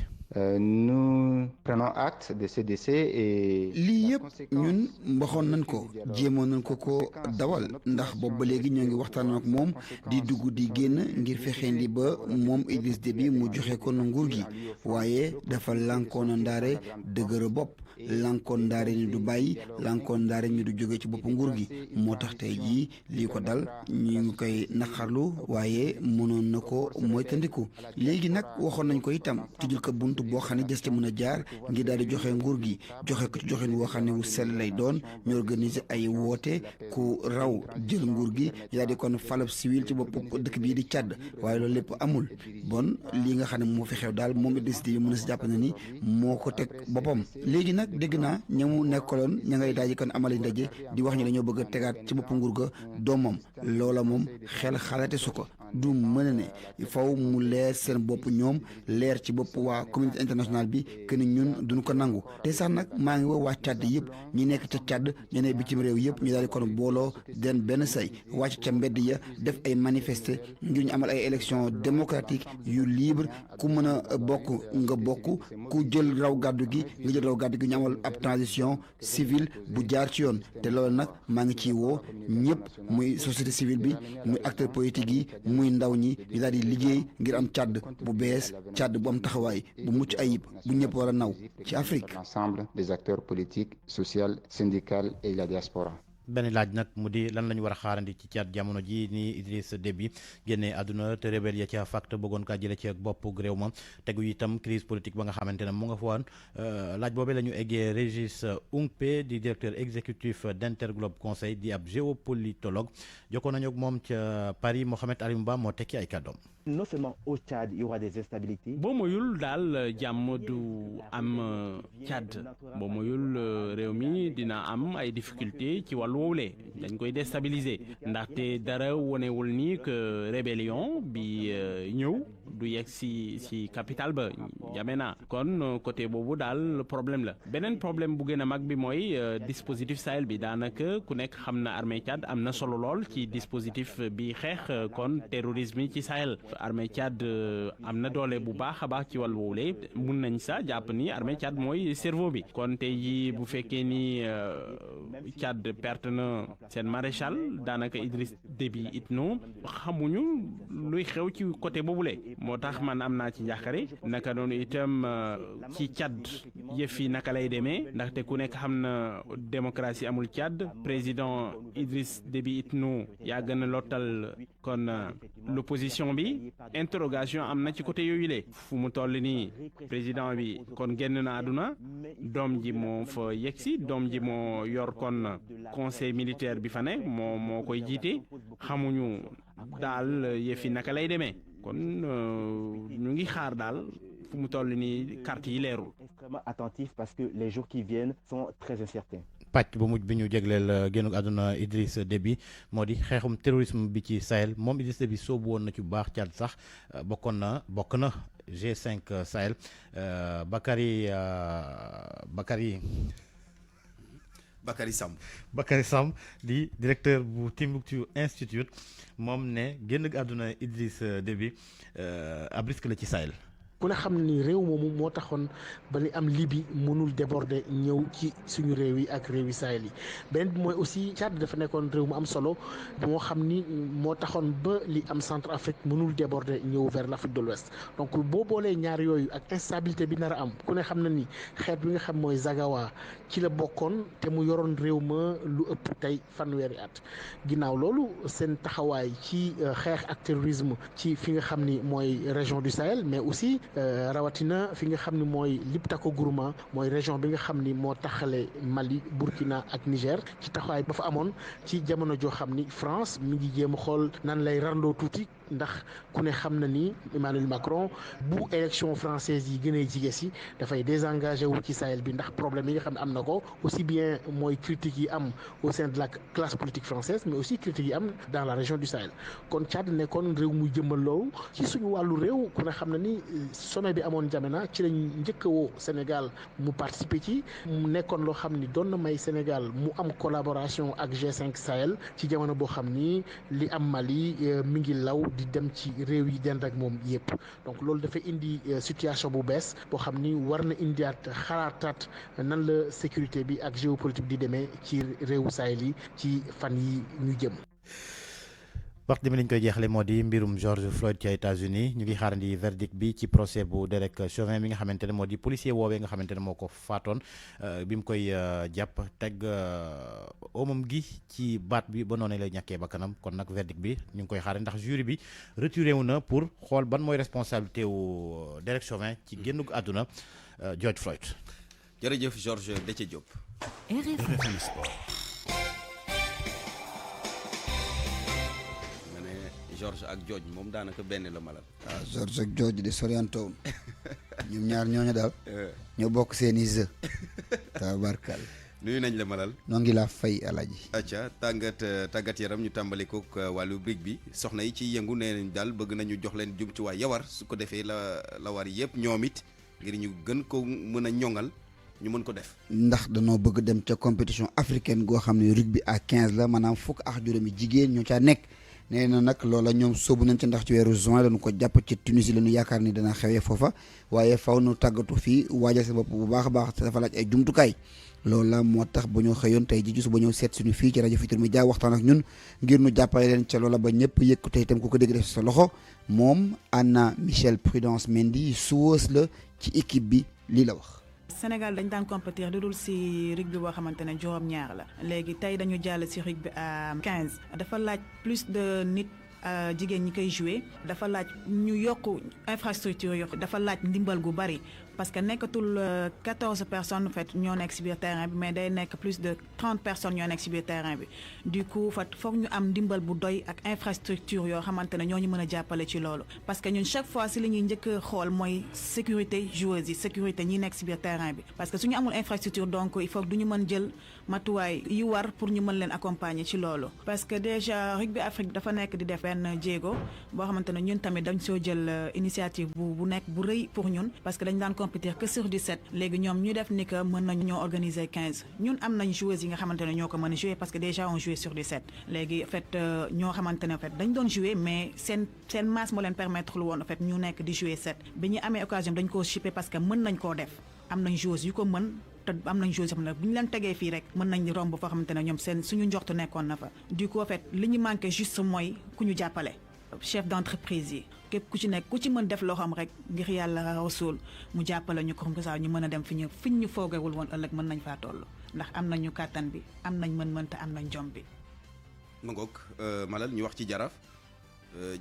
Nous prenons acte de ce décès et lii yëpp ñun waxoon nañ ko jéemoon nañ ko dawal ndax boobu ba léegi ñoo ngi waxtaan ak moom di dugg di génn ngir fexeendi ba moom Idriss Déby mu joxe ko na nguur gi waaye dafa lankoon ndaare dëgër bopp lankoon ndaare ni du bàyyi lankoon ndaare ni du jóge ci bopp nguur gi moo tax tey jii lii ko dal ñu ngi koy naqarlu waaye mënoon na ko moytandiku léegi nag waxoon nañ ko itam tijjul ko bunt boo xam ne des ci mën a jaar ngir daal di joxe nguur gi joxe ko ci joxin woo xam ne wu sell lay doon ñu organiser ay woote ku raw jël nguur gi ñu daal di kon falab civil ci bopp dëkk bii di Tchad waaye loolu lépp amul bon lii nga xam ne moo fi xew daal moom Idriss Déby mën a si jàpp na ni moo ko teg boppam léegi nag dégg naa ña mu nekkaloon ña ngay daal di kon amali ndaje di wax ñu dañoo bëgg a tegaat ci bopp nguur ga doomam loola moom xel xalaate su ko du mën a ne faw mu leer seen bopp ñoom leer ci bopp waa communauté internationale bi que ni ñun duñu ko nangu te sax nag maa ngi woo waa Tchad yëpp ñi nekk ca Tchad ñu ne bitim réew yëpp ñu daal di kon booloo den benn say wàcc ca mbedd ya def ay manifester ngir ñu amal ay élections démocratiques yu libre ku mën a bokk nga bokk ku jël raw gàddu gi nga jël raw gàddu gi ñu amal ab transition civile bu jaar ci yoon te loolu nag maa ngi ciy woo ñëpp muy société civile bi muy acteurs politiques yi muy ndaw ñi ñu daal di liggéey ngir am Tchad bu bees Tchad bu am taxawaay bu mucc ayib bu ñëpp war a naw ci Afrique. L'ensemble des acteurs politiques, sociaux, syndicaux et la diaspora. benn laaj nag mu di lan la ñu war a xaarandi ci Tchad jamono ji ni Idriss Déby génnee àdduna te rebelle ya ca FACT bëggoon kaa jële ci ak bopp réew ma tegu itam crise politique ba nga xamante ne mu nga fa woon laaj boobee la ñu eggee Régis Oungpé di directeur exécutif d'Interglobe Conseil di ab géopolitologue jokkoon nañu ak moom ca Paris Mohamed Alim Ba moo tekki ay kàddoom. Non seulement au Tchad, il y aura des instabilités. boo moyul daal jàmm du am Tchad boo moyul réew mi dina am ay difficultés ci wàllu woowule dañ koy déstabiliser ndaxte dara wonewul ni que rébellion bi ñëw du yegg si capitale ba N'Djamena kon côté boobu daal problème la beneen problème bu gën a mag bi mooy dispositif Sahel bi daanaka ku nekk xam na armée Tchad am na solo lool ci dispositif bi xeex kon terrorisme ci Sahel. armée Tchad am na doole bu baax a baax ci wàllu woowule mun nañ sax jàpp ni armée Tchad mooy cerveau bi kon tey jii bu fekkee ni Tchad perte na seen maréchal daanaka Idriss Déby Itno xamuñu luy xew ci côté boobule moo tax man am naa ci njàqare naka noonu itam ci Tchad yëf yi naka lay demee ndaxte ku nekk xam na démocratie amul Tchad président Idriss Déby Itno yaa gën a lottal kon l'opposition bi interrogation am na ci côté yooyu le fu mu toll nii président bi kon génn na àdduna doom ji moo fa yegsi doom ji moo yor kon conseil militaire bi fa ne moo koy jiite xamuñu daal yëfi naka lay demee kon ñu ngi xaar daal fu mu toll nii carte yi leerul. Extrêmement attentif parce que les jours qui viennent sont très incertains. pàcc bu mujj bi ñu jégleel génnug àdduna Idriss Déby moo di xeexum terrorisme bi ci Sahel moom Idriss Déby soobu woon na ci bu baax Tchad sax bokk na G5 Sahel Bakary Samb di directeur bu Timbuktu Institute moom ne génnug àdduna Idriss Déby ab risque la ci Sahel. ku ne xam ni réew moomu moo taxoon ba li am Libye mënul déborder ñëw ci suñu réew yi ak réew yi Sahel yi benn bi mooy aussi Tchad dafa nekkoon réew mu am solo moo xam ni moo taxoon ba li am Centrafrique mënul déborder ñëw vers l'Afrique de l'Ouest donc boo boolee ñaar yooyu ak instabilité bi nar a am ku ne xam na ni xeet bi nga xam mooy Zagawa ci la bokkoon te mu yoroon réew ma lu ëpp tey fanweeri at ginnaaw loolu seen taxawaay ci xeex ak terrorisme ci fi nga xam ni mooy région du Sahel mais aussi rawatina fi nga xam ni mooy Liptako Gourma mooy région bi nga xam ni moo taxale Mali Burkina ak Niger ci taxawaay ba fa amoon ci jamono joo xam ni France mi ngi jéem a xool nan lay randoo tuuti ndax ku ne xam na ni Emmanuel Macron bu élection française yi gënee jige si dafay désengagé wu ci Sahel bi ndax problème yi nga xam ne am na ko aussi bien mooy critiques yi am au sein de la classe politique française mais aussi critiques yi am dans la région du Sahel kon Tchad nekkoon réew muy jëmmal loolu ci suñu wàllu réew ku ne xam na ni sommet bi amoon N'Djamena ci lañ njëkk a woo Sénégal mu participer ci mu nekkoon loo xam ni doon na may Sénégal mu am collaboration ak G5 Sahel ci jamono boo xam ni li am Mali mi ngi law di dem ci réew yi dend ak moom yëpp donc loolu dafa indi situation bu bees boo xam ni war na indiaat xalaataat nan la sécurité bi ak géopolitique di demee ci réewu Sahel yi ci fan yi ñu jëm. waxtu bi lañ koy jeexale moo di mbirum George Floyd ci États-Unis ñu ngi xaarandi verdict bi ci procès bu Derek Chauvin bi nga xamante ne moo di policier woowee nga xamante ne moo ko faatoon bi mu koy jàpp teg omam gi ci baat bi ba noonu lay ñàkkee bakkanam kon nag verdict bi ñu ngi koy xaarandi ndax jury bi retiré wu na pour xool ban mooy responsabilité wu Derek Chauvin ci génnug àdduna George Floyd. jërëjëf Georges Déthié Diop. RFM Sport. George ak George moom daanaka benn la malal. waaw George ak George de soriantoo ñoom ñaar ñooñu daal. ñoo bokk seeni jeu. tabarkal. nuyu nañ la malal. noo ngi laa fay alaji. acca tàggat yaram ñu tàmbali ko wàllu brique bi soxna yi ci yëngu nee nañ daal bëgg nañu jox leen jumtuwaay yawar su ko defee la war yëpp ñoom it ngir ñu gën ko mën a ñoŋal ñu mën ko def. ndax danoo bëgg dem ca compétition africaine goo xam ne rugby à 15 la maanaam fukk ak juróomi jigéen ñoo caa nekk. nee na nag loola ñoom sóobu nañ ci ndax ci weeru juin lañu ko jàpp ci Tunisie la ñu yaakaar ni dana xewee foofa waaye faw nu tàggatu fii waajal sa bopp bu baax a baax te dafa laaj ay jumtukaay loolu la moo tax ba ñoo xëyoon tey ji ba ñëw seet suñu fii ci rajo Futurs Médias waxtaan ak ñun ngir nu jàppale leen ca loola ba ñëpp yëg ko tey itam ku ko dégg def sa loxo moom Anna Michel Prudence Mendy suwees la ci équipe bi lii la wax. Sénégal dañ daan compétir lu dul si rugby boo xamante ne juróom-ñaar la léegi tey dañu jàll si rugby à 15 dafa laaj plus de nit jigéen ñi koy jouer dafa laaj ñu yokk infrastructure yo dafa laaj ndimbal gu bari parce que nekkatul 14 personnes en fait ñoo nekk si biir terrain bi mais day nekk plus de 30 personnes ñoo nekk si biir terrain bi du coup foog ñu am ndimbal bu doy ak infrastructure yoo xamante ne ñoo ñu mën a jàppale ci loolu parce que ñun chaque fois si li ñuy njëkk a xool mooy sécurité joueurs yi sécurité ñi nekk si biir terrain bi parce que suñu amul infrastructure donc il faut que du ñu mën jël matuwaay yu war pour ñu mën leen accompagner ci loolu parce que déjà rugby Afrique dafa nekk di def benn jéego boo xamante ne ñun tamit dañ soo jël initiative bu nekk bu rëy pour ñun parce que dañ daan compétir que sur 17 léegi ñoom ñu def ni que mën nañ ñoo organiser 15 ñun am nañ joueuses yi nga xamante ne ñoo ko mën a jouer parce que déjà on joué sur 17 léegi en fait ñoo xamante ne en fait dañ doon jouer mais seen masse moo leen permettre lu woon en fait ñu nekk di jouer 7 bi ñu amee occasion dañ koo shipper parce que mën nañ koo def am nañ joueuses yu ko mën te am nañ joueurs yoo xam ne bu ñu leen tegee fii rek mën nañ romb foo xamante ne ñoom seen suñu njortu nekkoon na fa du coup en fait li ñu manqué juste mooy ku ñu jàppale chef d'entreprise yi képp ku ci nekk ku ci mën def loo xam rek ngir yàlla rasul mu jàppale ñu ko saa ñu mën a dem fi ñu foogewul woon ëllëg mën nañ faa toll ndax am nañu kàttan bi am nañ mën-mën te am nañ jom bi. ma ngoog Malal ñu wax ci Jaraaf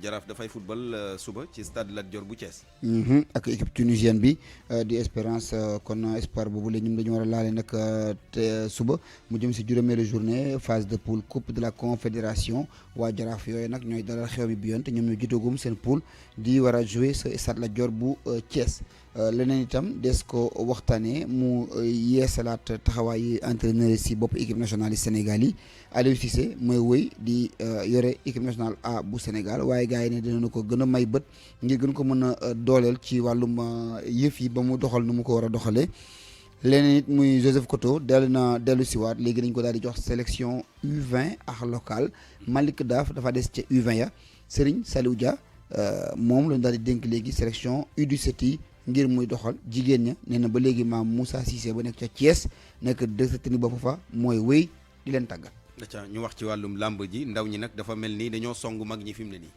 Jaraaf dafay football suba ci stade Lat Dior bu Thiès. ak équipe tunisienne bi di Espérance kon espoir boobu la ñun dañu war a laale nag te suba mu jëm si juróomeelu journée phase de poule coupe de la confédération waa Jaraaf yooyu nag ñooy dalal xew bi yoon te ñoom ñu jotagum seen poule di war a jouer sa stade Lat Dior bu Thiès. leneen itam des ko waxtaanee mu yeesalaat taxawaayu entraîneur si bopp équipe nationale yi Sénégal yi Aliou Cissé mooy wëy di yore équipe nationale A bu Sénégal waaye gars yi ne dinañu ko gën a may bët ngir gën ko mën a dooleel ci wàllum yëf yi ba mu doxal nu mu ko war a doxalee. leneen it muy Joseph Koto dellu siwaat léegi dañ ko daal di jox sélection U20 ak local Malick Daaf dafa des ca U20 ya Serigne Saliou Dia moom lañu daal di dénk léegi sélection U17 yi ngir muy doxal jigéen ña nee na ba léegi maam Moussa Cissé ba nekk ca Thiès nekk directeur ba fa mooy wéy di leen tàggat. acca ñu wax ci wàllum làmb ji ndaw ñi nag dafa mel ni dañoo song mag ñi fi mu ne nii.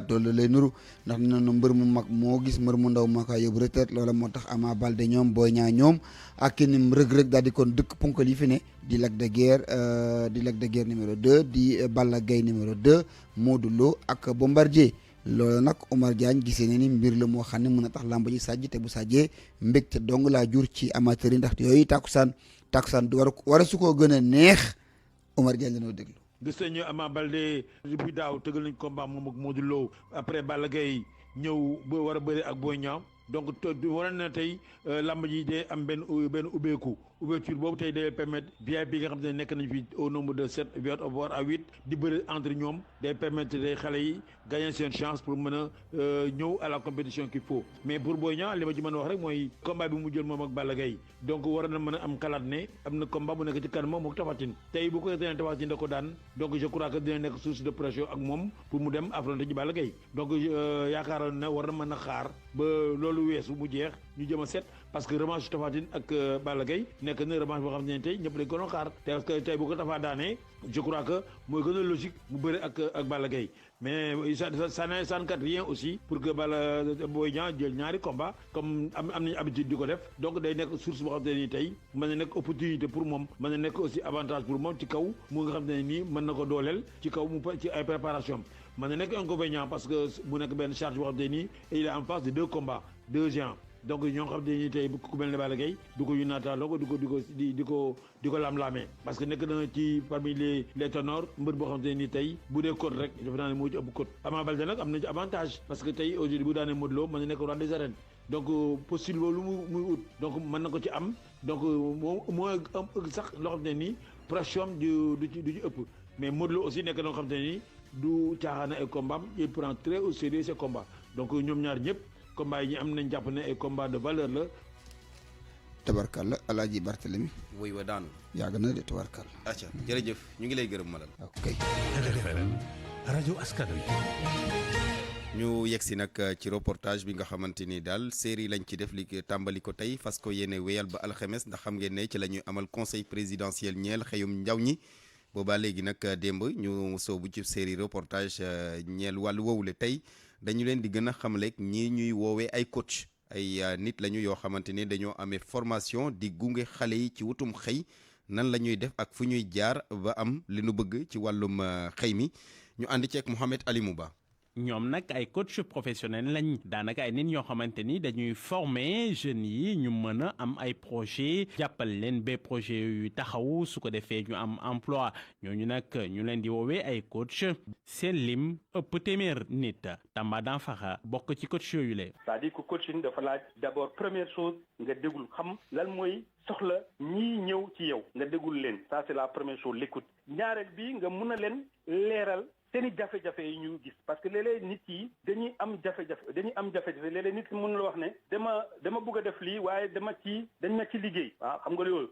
loolu lay nuru ndax nee na mbër mu mag moo gis mbër mu ndaw moo ko yóbbu retraite loola moo tax Ama Baldé ñoom Boy Niang ñoom ak kenn rëg-rëg daal di kon dëkk ponkal yi fi ne di Lac de Guiers numéro 2 di Balla Gaye numéro 2 Modou Lo ak Bombardier. loolu nag Omar Diagne gisee ne ni mbir la moo xam ne mën a tax làmb ji sàjj te bu sàjjee mbégte dong laa jur ci amateur yi ndaxte yooyu tàkkusaan du war a su koo gën a neex Omar Diagne la noo déglu. gis nañu Ama Baldé bu daaw tëgal nañ combat moom ak Modou Lo après Balla Gaye ñëw ba war a bëri ak Boy Niang donc war na tey làmb ji day am benn ubbeeku ouverture boobu tey day permettre VIP bi nga xam ne nekk nañ fi au nombre de 7 voire à 8 di bëri entre ñoom day permettre day xale yi gagner seen chance pour mën a ñëw à la compétition qu'il faut mais pour Boy Niang li ma ci mën a wax rek mooy combat bi mu jël moom ak Balla Gaye donc war na mën a am xalaat ne am na combat bu nekk ci kanam moom ak Tapha Tine tey bu ko tene Tapha Tine da ko daan donc je crois que dina nekk source de pression ak moom pour mu dem affronter ci Balla Gaye donc yaakaaroon na war na mën a xaar ba loolu weesu mu jeex ñu jëm a set parce que revanche Tapha Tine ak Balla Gaye nekk na revanche boo xam ne tey ñëpp dañ ko doon xaar te parce que tey bu ko Tapha daanee je crois que mooy gën a logique mu bëri ak Balla Gaye mais ça n'engage rien aussi pour que Boy Niang jël ñaari combat comme am nañu habitude di ko def donc day nekk source boo xam ne nii tey mën na nekk opportunité pour moom mën na nekk aussi avantage pour moom ci kaw mu nga xam ne nii mën na ko dooleel ci kaw mu ci ay préparation mën na nekk inconvénient parce que mu nekk benn charge boo xam ne nii il est en face de 2 combats 2 géants donc ñoo xam ne nii tey ku mel ne Balla Gaye du ko yu naataaloo ko di ko lam-laamee parce que nekk na ci parmi les ténors mbër boo xam ne nii tey bu dee côte rek defe naa ne moo ci ëpp côte Ama Baldé nag am na ci avantage parce que tey aujourd'hui bu daanee Modou Lo mën na nekk roi des arènes donc possible lu muy ut donc mën na ko ci am donc mooy sax loo xam ne nii pression du ci ëpp mais Modou Lo aussi nekk na loo xam ne nii du caaxaana ay combat il prend très au sérieux ses combats donc ñoom ñaar ñëpp combat yi ñu am nañ jàpp ne ay combat de valeur la. tabarkalla Alaaji Barthélemy. woy wa daanu. yàgg na de tabarkalla. acca jërëjëf ñu ngi lay gërëm Malal. ok. RFM rajo askan wi. ñu yegg si nag ci reportage bi nga xamante ni daal série lañ ci def li tàmbali ko tey fas ko yéene wéyal ba alxames ndax xam ngeen ne ci la ñuy amal conseil présidentiel ñeel xëyum ndaw ñi. boobaa léegi nag démb ñu soobu ci série reportage ñeel wàllu woowule tey dañu leen di gën a xamaleeg ñii ñuy woowee ay coach ay nit lañu yoo xamante ni dañoo amee formation di gunge xale yi ci wutum xëy nan la ñuy def ak fu ñuy jaar ba am li nu bëgg ci wàllum xëy mi ñu ànd ceeg Mouhamed Alimou Ba. ñoom nag ay coach professionnel lañ daanaka ay nit ñoo xamante ni dañuy former jeunes yi ñu mën a am ay projet jàppal leen ba projet yu taxaw su ko defee ñu am emploi ñooñu nag ñu leen di woowee ay coach seen lim ëpp téeméer nit Tamba Danfakha bokk ci coach yooyu le c'est-à-dire que coaching dafa laaj d'abord première chose nga déglu xam lan mooy soxla ñii ñëw ci yow nga déglu leen ça c'est la première chose l'écoute ñaareel bi nga mun a leen leeral seeni jafe-jafe yi ñu gis parce que léeg-léeg nit yi dañuy am jafe-jafe léeg-léeg nit ki mën la wax ne dama bëgg a def lii waaye dañ ma ci liggéey waaw xam nga loolu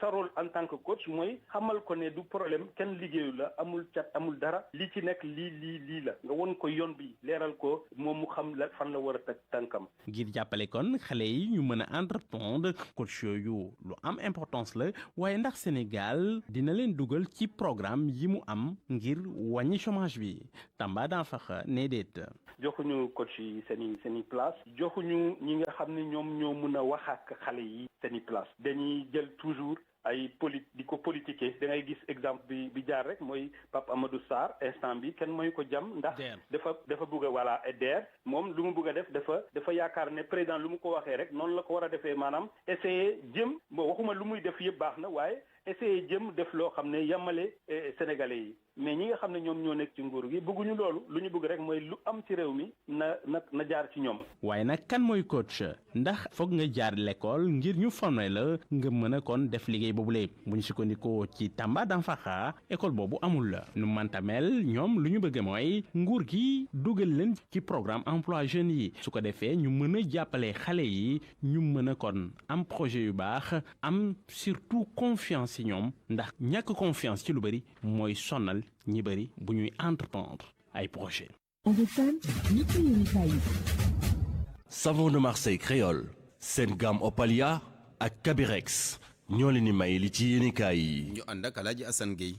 sa rôle en tant que coach mooy xamal ko ne du problème kenn liggéeyu la amul cat amul dara li ci nekk lii la nga won ko yoon bi leeral ko moom mu xam la fan la war a teg tànkam. ngir jàppale kon xale yi ñu mën a entreprendre coach yooyu lu am importance la waaye ndax Sénégal dina leen dugal ci programme yi mu am ngir wàññi chômage bi Tamba Danfakha ne déet. joxuñu coach yi seeni place joxuñu ñi nga xam ne ñoom ñoo mën a wax ak xale yi seeni place dañuy jël toujours ay di ko politiquer da ngay gis exemple bi jaar rek mooy Pape Amadou Sarr instant bi kenn mooy ko jam ndax dafa bëgg a voilà DER moom lu mu bëgg a def dafa yaakaar ne président lu mu ko waxee rek noonu la ko war a defee maanaam essayer jëm bon waxuma lu muy def yëpp baax na waaye essayer jëm def loo xam ne yamale sénégalais yi mais ñi nga xam ne ñoom ñoo nekk ci nguur gi bëgguñu loolu lu ñu bëgg rek mooy lu am ci réew mi na jaar ci ñoom. waaye nag kan mooy coach ndax foog nga jaar l'école ngir ñu former la nga mën a kon def liggéey boobule bu ñu sukkandikoo ci Tamba Danfakha école boobu amul la nu mantamel ñoom lu ñu bëgg mooy nguur gi dugal leen ci programme emploi jeunes yi su ko defee ñu mën a jàppale xale yi ñu mën a kon am projet yu baax am surtout confiance ci ñoom ndax ñàkk confiance ci lu bëri mooy sonal ñi bëri bu ñuy entreprendre ay projet. Savon de Marseille créole seen gamme Opalia ak Kabirex ñoo leen di may li ci yéenekaay yi. ñu ànd ak Alaaji Assane Gueye.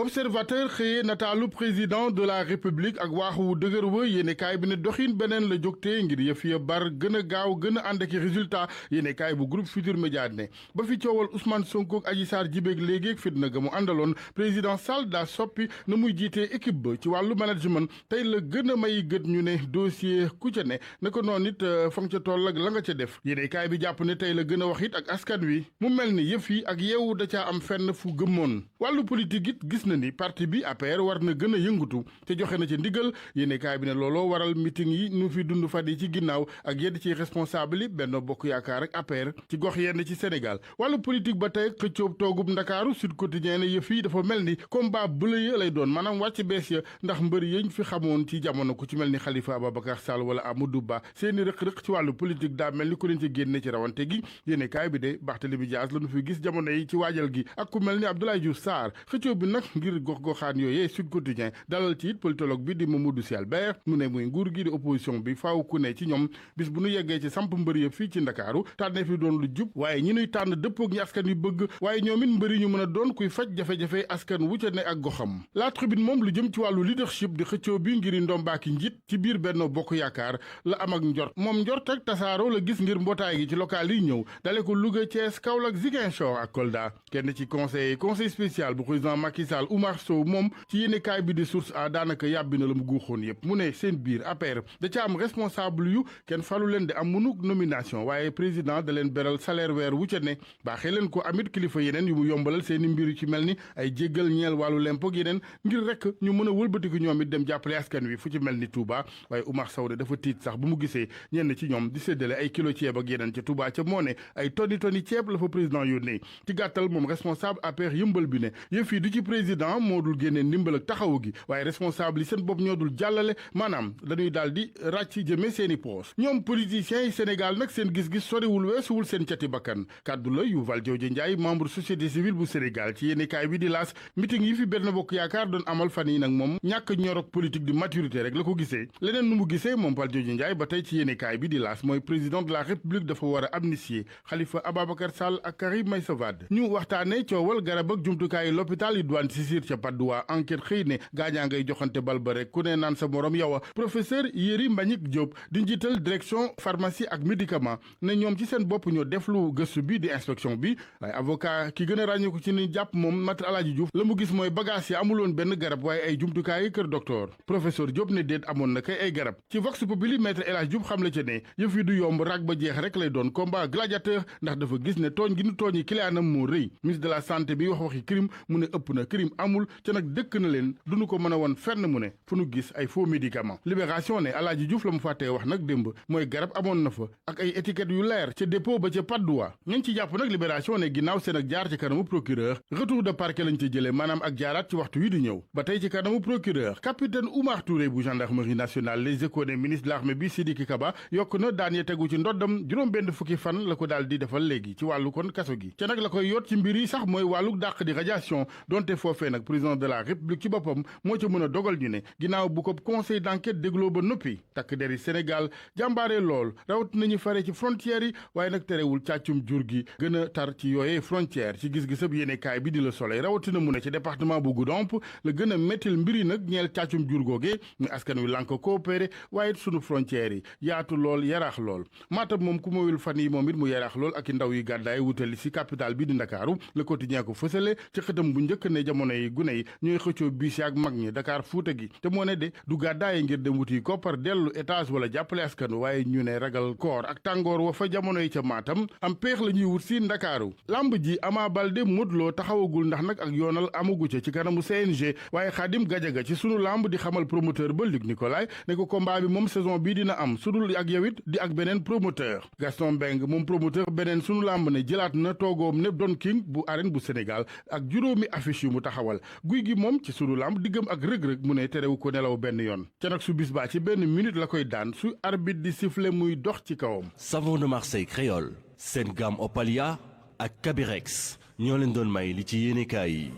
observateur xëyee nataalu président de la république ak waaxu wu dëgër wa yéenekaay bi ne doxin beneen la jógtee ngir yëf ya bar gën a gaaw gën a ànd ak résultat yéenekaay bu groupe Futurs Médias ne ba fi coowal Ousmane Sonko ak Adji Sarr jibeeg léegi fitna ga mu àndaloon président Sall daa soppi na muy jiitee équipe ba ci wàllu management tey la gën a may gët ñu ne dossier ku ca ne na ko noonu it fa nga ca toll ak la nga ca def yéenekaay bi jàpp ne tey la gën a wax it ak askan wi mu mel ni yëf yi ak yeewu da caa am fenn fu gëmmoon wàllu politique it gis na ni parti bi APR war na gën a yëngatu te joxe na ci ndigal yéenekaay bi ne looloo waral meeting yi nu fi dund fan yi ci ginnaaw ak yenn ci responsable yi Benno Bokk Yaakaar ak APR ci gox yenn ci Sénégal wàllu politique ba tey xëccoob toogub Ndakaaru Sud Quotidien ne yëf yi dafa mel ni combat bële ya lay doon maanaam wàcc bees ya ndax mbër yañ fi xamoon ci jamono ku ci mel ni Khalifa Ababacar Sall wala Amadou Ba seeni rëq-rëq ci wàllu politique daa mel ni ku leen ci génne ci rawante gi yéenekaay bi de Barthélémy Dias la nu fi gis jamono yi ci waajal gi ak ku mel ni Abdoulaye Diouf Sarr xëccoo bi nag ngir gox-goxaan yooyee Sud Quotidien dalal ci it politologue bi di Mamadou Sy Albert mu ne muy nguur gi di opposition bi faaw ku ne ci ñoom bis bu nu yeggee ci samp mbër yëpp fii ci Ndakaaru tànne fi doon lu jub waaye ñi nuy tànn dëppoog ñi askan wi bëgg waaye ñoom it mbëri ñu mën a doon kuy faj jafe-jafe askan wu ca ne ak goxam La Tribune moom lu jëm ci wàllu leadership di xëccoo bi ngir ndombaaki njiit ci biir Benno Bokk Yaakaar la am ak njort moom njort ak tasaaro la gis ngir mbootaay gi ci local yi ñëw dale ko Louga Thiès Kaolack Ziguinchor ak Kolda kenn ci conseil spécial bu président Macky Sall Oumar Sow moom ci yéenekaay bi di Source A daanaka yàbbi na la mu guuxoon yëpp mu ne seen biir APR da ca am responsable yu kenn falu leen di am munuk nomination waaye président da leen beral salaire weer wu ca ne baaxee leen ko amit kilifa yeneen yu mu yombalal seeni mbir yu ci mel ni ay jéggal ñeel wàllu lempoog yeneen ngir rek ñu mën a wëlbatiku ñoom it dem jàppale askan wi fu ci mel ni Touba waaye Oumar Sow de dafa tiit sax bu mu gisee ñenn ci ñoom di séddale ay kilo ceeb ak yeneen ca Touba ca moo ne ay tonni ceeb la fa président yónnee ci gàttal moom responsable APR yëmbal bi ne yëf yi du ci président moo dul génnee ndimbal ak taxawu gi waaye responsable yi seen bopp ñoo dul jàllale maanaam dañuy daal di ràcc jëmee seeni poos ñoom politiciens yi Sénégal nag seen gis-gis soriwul weesuwul seen cati bakkan kàddu la yu Valdiodio Ndiaye membre société civile bu Sénégal ci yéenekaay bi di L'As meeting yi fi Benno Bokk Yaakaar doon amal fan yi nag moom ñàkk ñorok politique di maturité rek la ko gisee leneen nu mu gisee moom Valdiodio Ndiaye ba tey ci yéenekaay bi di L'As mooy président de la République dafa war a amnistier Khalifa Ababacar Sall ak Karim Meïssa Wade ñu waxtaane coowal garab ak jumtukaayu l'hôpital Idouane Saint-Cécile ca Padoua enquête xëy ne gaañaa ngay joxante bal ba rek ku ne naan sa morom yow a professeur Yéri Mbagnick Diop di njiital direction pharmacie ak médicament ne ñoom ci seen bopp ñoo def lu gëstu bi di inspection bi waaye avocat ki gën a ràññeeku ci ni jàpp moom Maître Aladji Diouf la mu gis mooy bagage yi amuloon benn garab waaye ay jumtukaay kër docteur professeur Diop ne déet amoon na kay ay garab ci Vox Populi Maître El Hadji Diouf xam la ca ne yëf yi du yomb rag ba jeex rek lay doon combat gladiateur ndax dafa gis ne tooñ gi nu tooñi kiliyaanam moo rëy ministre de la santé bi wax waxi crime mu ne ëpp na crime amul ca nag dëkk na leen duñu ko mën a woon fenn mu ne fu nu gis ay faux médicaments libération ne Aladji Diouf la mu fàttee wax nag démb mooy garab amoon na fa ak ay étiquettes yu leer ca dépôt ba ca Padoua ñañ ci jàpp nag libération ne ginnaaw seen ak jaar ci kanamu procureur retour de parquet lañ ci jëlee maanaam ak jaaraat ci waxtu wi di ñëw ba tey ci kanamu procureur capitaine Oumar Touré bu gendarmerie nationale Les Échos ne ministre de l'armée bi Sidiki Kaba yokk na daan ya tegu ci ndoddam juróom benn fukki fan la ko daal di defal léegi ci wàllu kon kaso gi ca nag la koy yot ci mbir yi sax mooy wàllu dàq di radiation donte foofee nag président de la république ci boppam moo ca mën a dogal ñu ne ginnaaw bu ko conseil d'enquête dégloo ba noppi takk deri Sénégal jàmbaare lool rawat nañu fare ci frontières yi waaye nag terewul càccum jur gi gën a tar ci yooyee frontière ci gis-gisab yéene kaay bi di Le Soleil rawatina mu ne ci département bu Goudomp la gën a méttil mbiri nag ñeel càccum jur googe ñu askan wi lànk coopéré waaye sunu frontières yi yaatu lool yaraax lool Matam moom ku moyul fan yi moom it mu yaraax lool ak i ndaw yi gàddaay wutali si capital bi di Ndakaaru Le Quotidien ko fësale ci xëtam bu njëkk ne jamono yi gune yi ñooy xëccoo biis yi ak mag ñi Dakar Fuuta gi te moo ne de du gàddaaye ngir dem wuti koppar dellu étage wala jàppale askan waaye ñu ne ragal koor ak tàngoor wa fa jamono yi ca Matam am peex la ñuy wut si Ndakaaru lamb ji Ama Baldé Modou Lo taxawagul ndax nag ak yoonal amagu ca ci kanamu CNG waaye Khadim Gadiaga ci sunu lamb di xamal promoteur ba Luc Nicolaï ne ko combat bi moom saison bii dina am sudul ak yow it di ak beneen promoteur Gaston Mbengue moom promoteur beneen sunu lamb ne jëlaat na toogoom ne Don King bu arène bu Sénégal ak juróomi affiche yu mu taxawal guy gi moom ci sunu lamb diggam ak rëg-rëg mu ne terewu ko nelaw benn yoon ca nag su bis baa ci benn minute la koy daan su arbitre di siffler muy dox ci kawam. Savon de Marseille créole seen gamme Opalia ak Kabirex ñoo leen doon may li ci yéenekaay yi.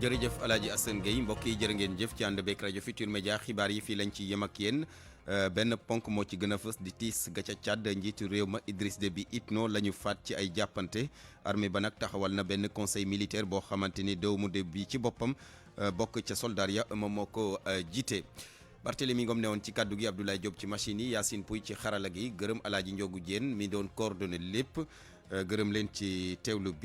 jërëjëf Alaaji Assane Gueye mbokk yi jërë ngeen jëf ci ànd beeg rajo Futur Média xibaar yi fii lañ ci yem ak yéen benn ponk moo ci gën a fës di tiis ga ca Tchad njiitu réew ma Idriss Déby Itno la ñu faat ci ay jàppante armée ba nag taxawal na benn conseil militaire boo xamante ni doomu Déby ci boppam bokk ca soldat ya moom moo ko jiite. Barthélémy Ngom ne woon ci kaddu gi Abdoulaye Diop ci machine yi Yacine Pouy ci xarala gi gërëm Alaaji Ndiogu Diène mi doon coordonné lépp gërëm leen ci teewlu bi.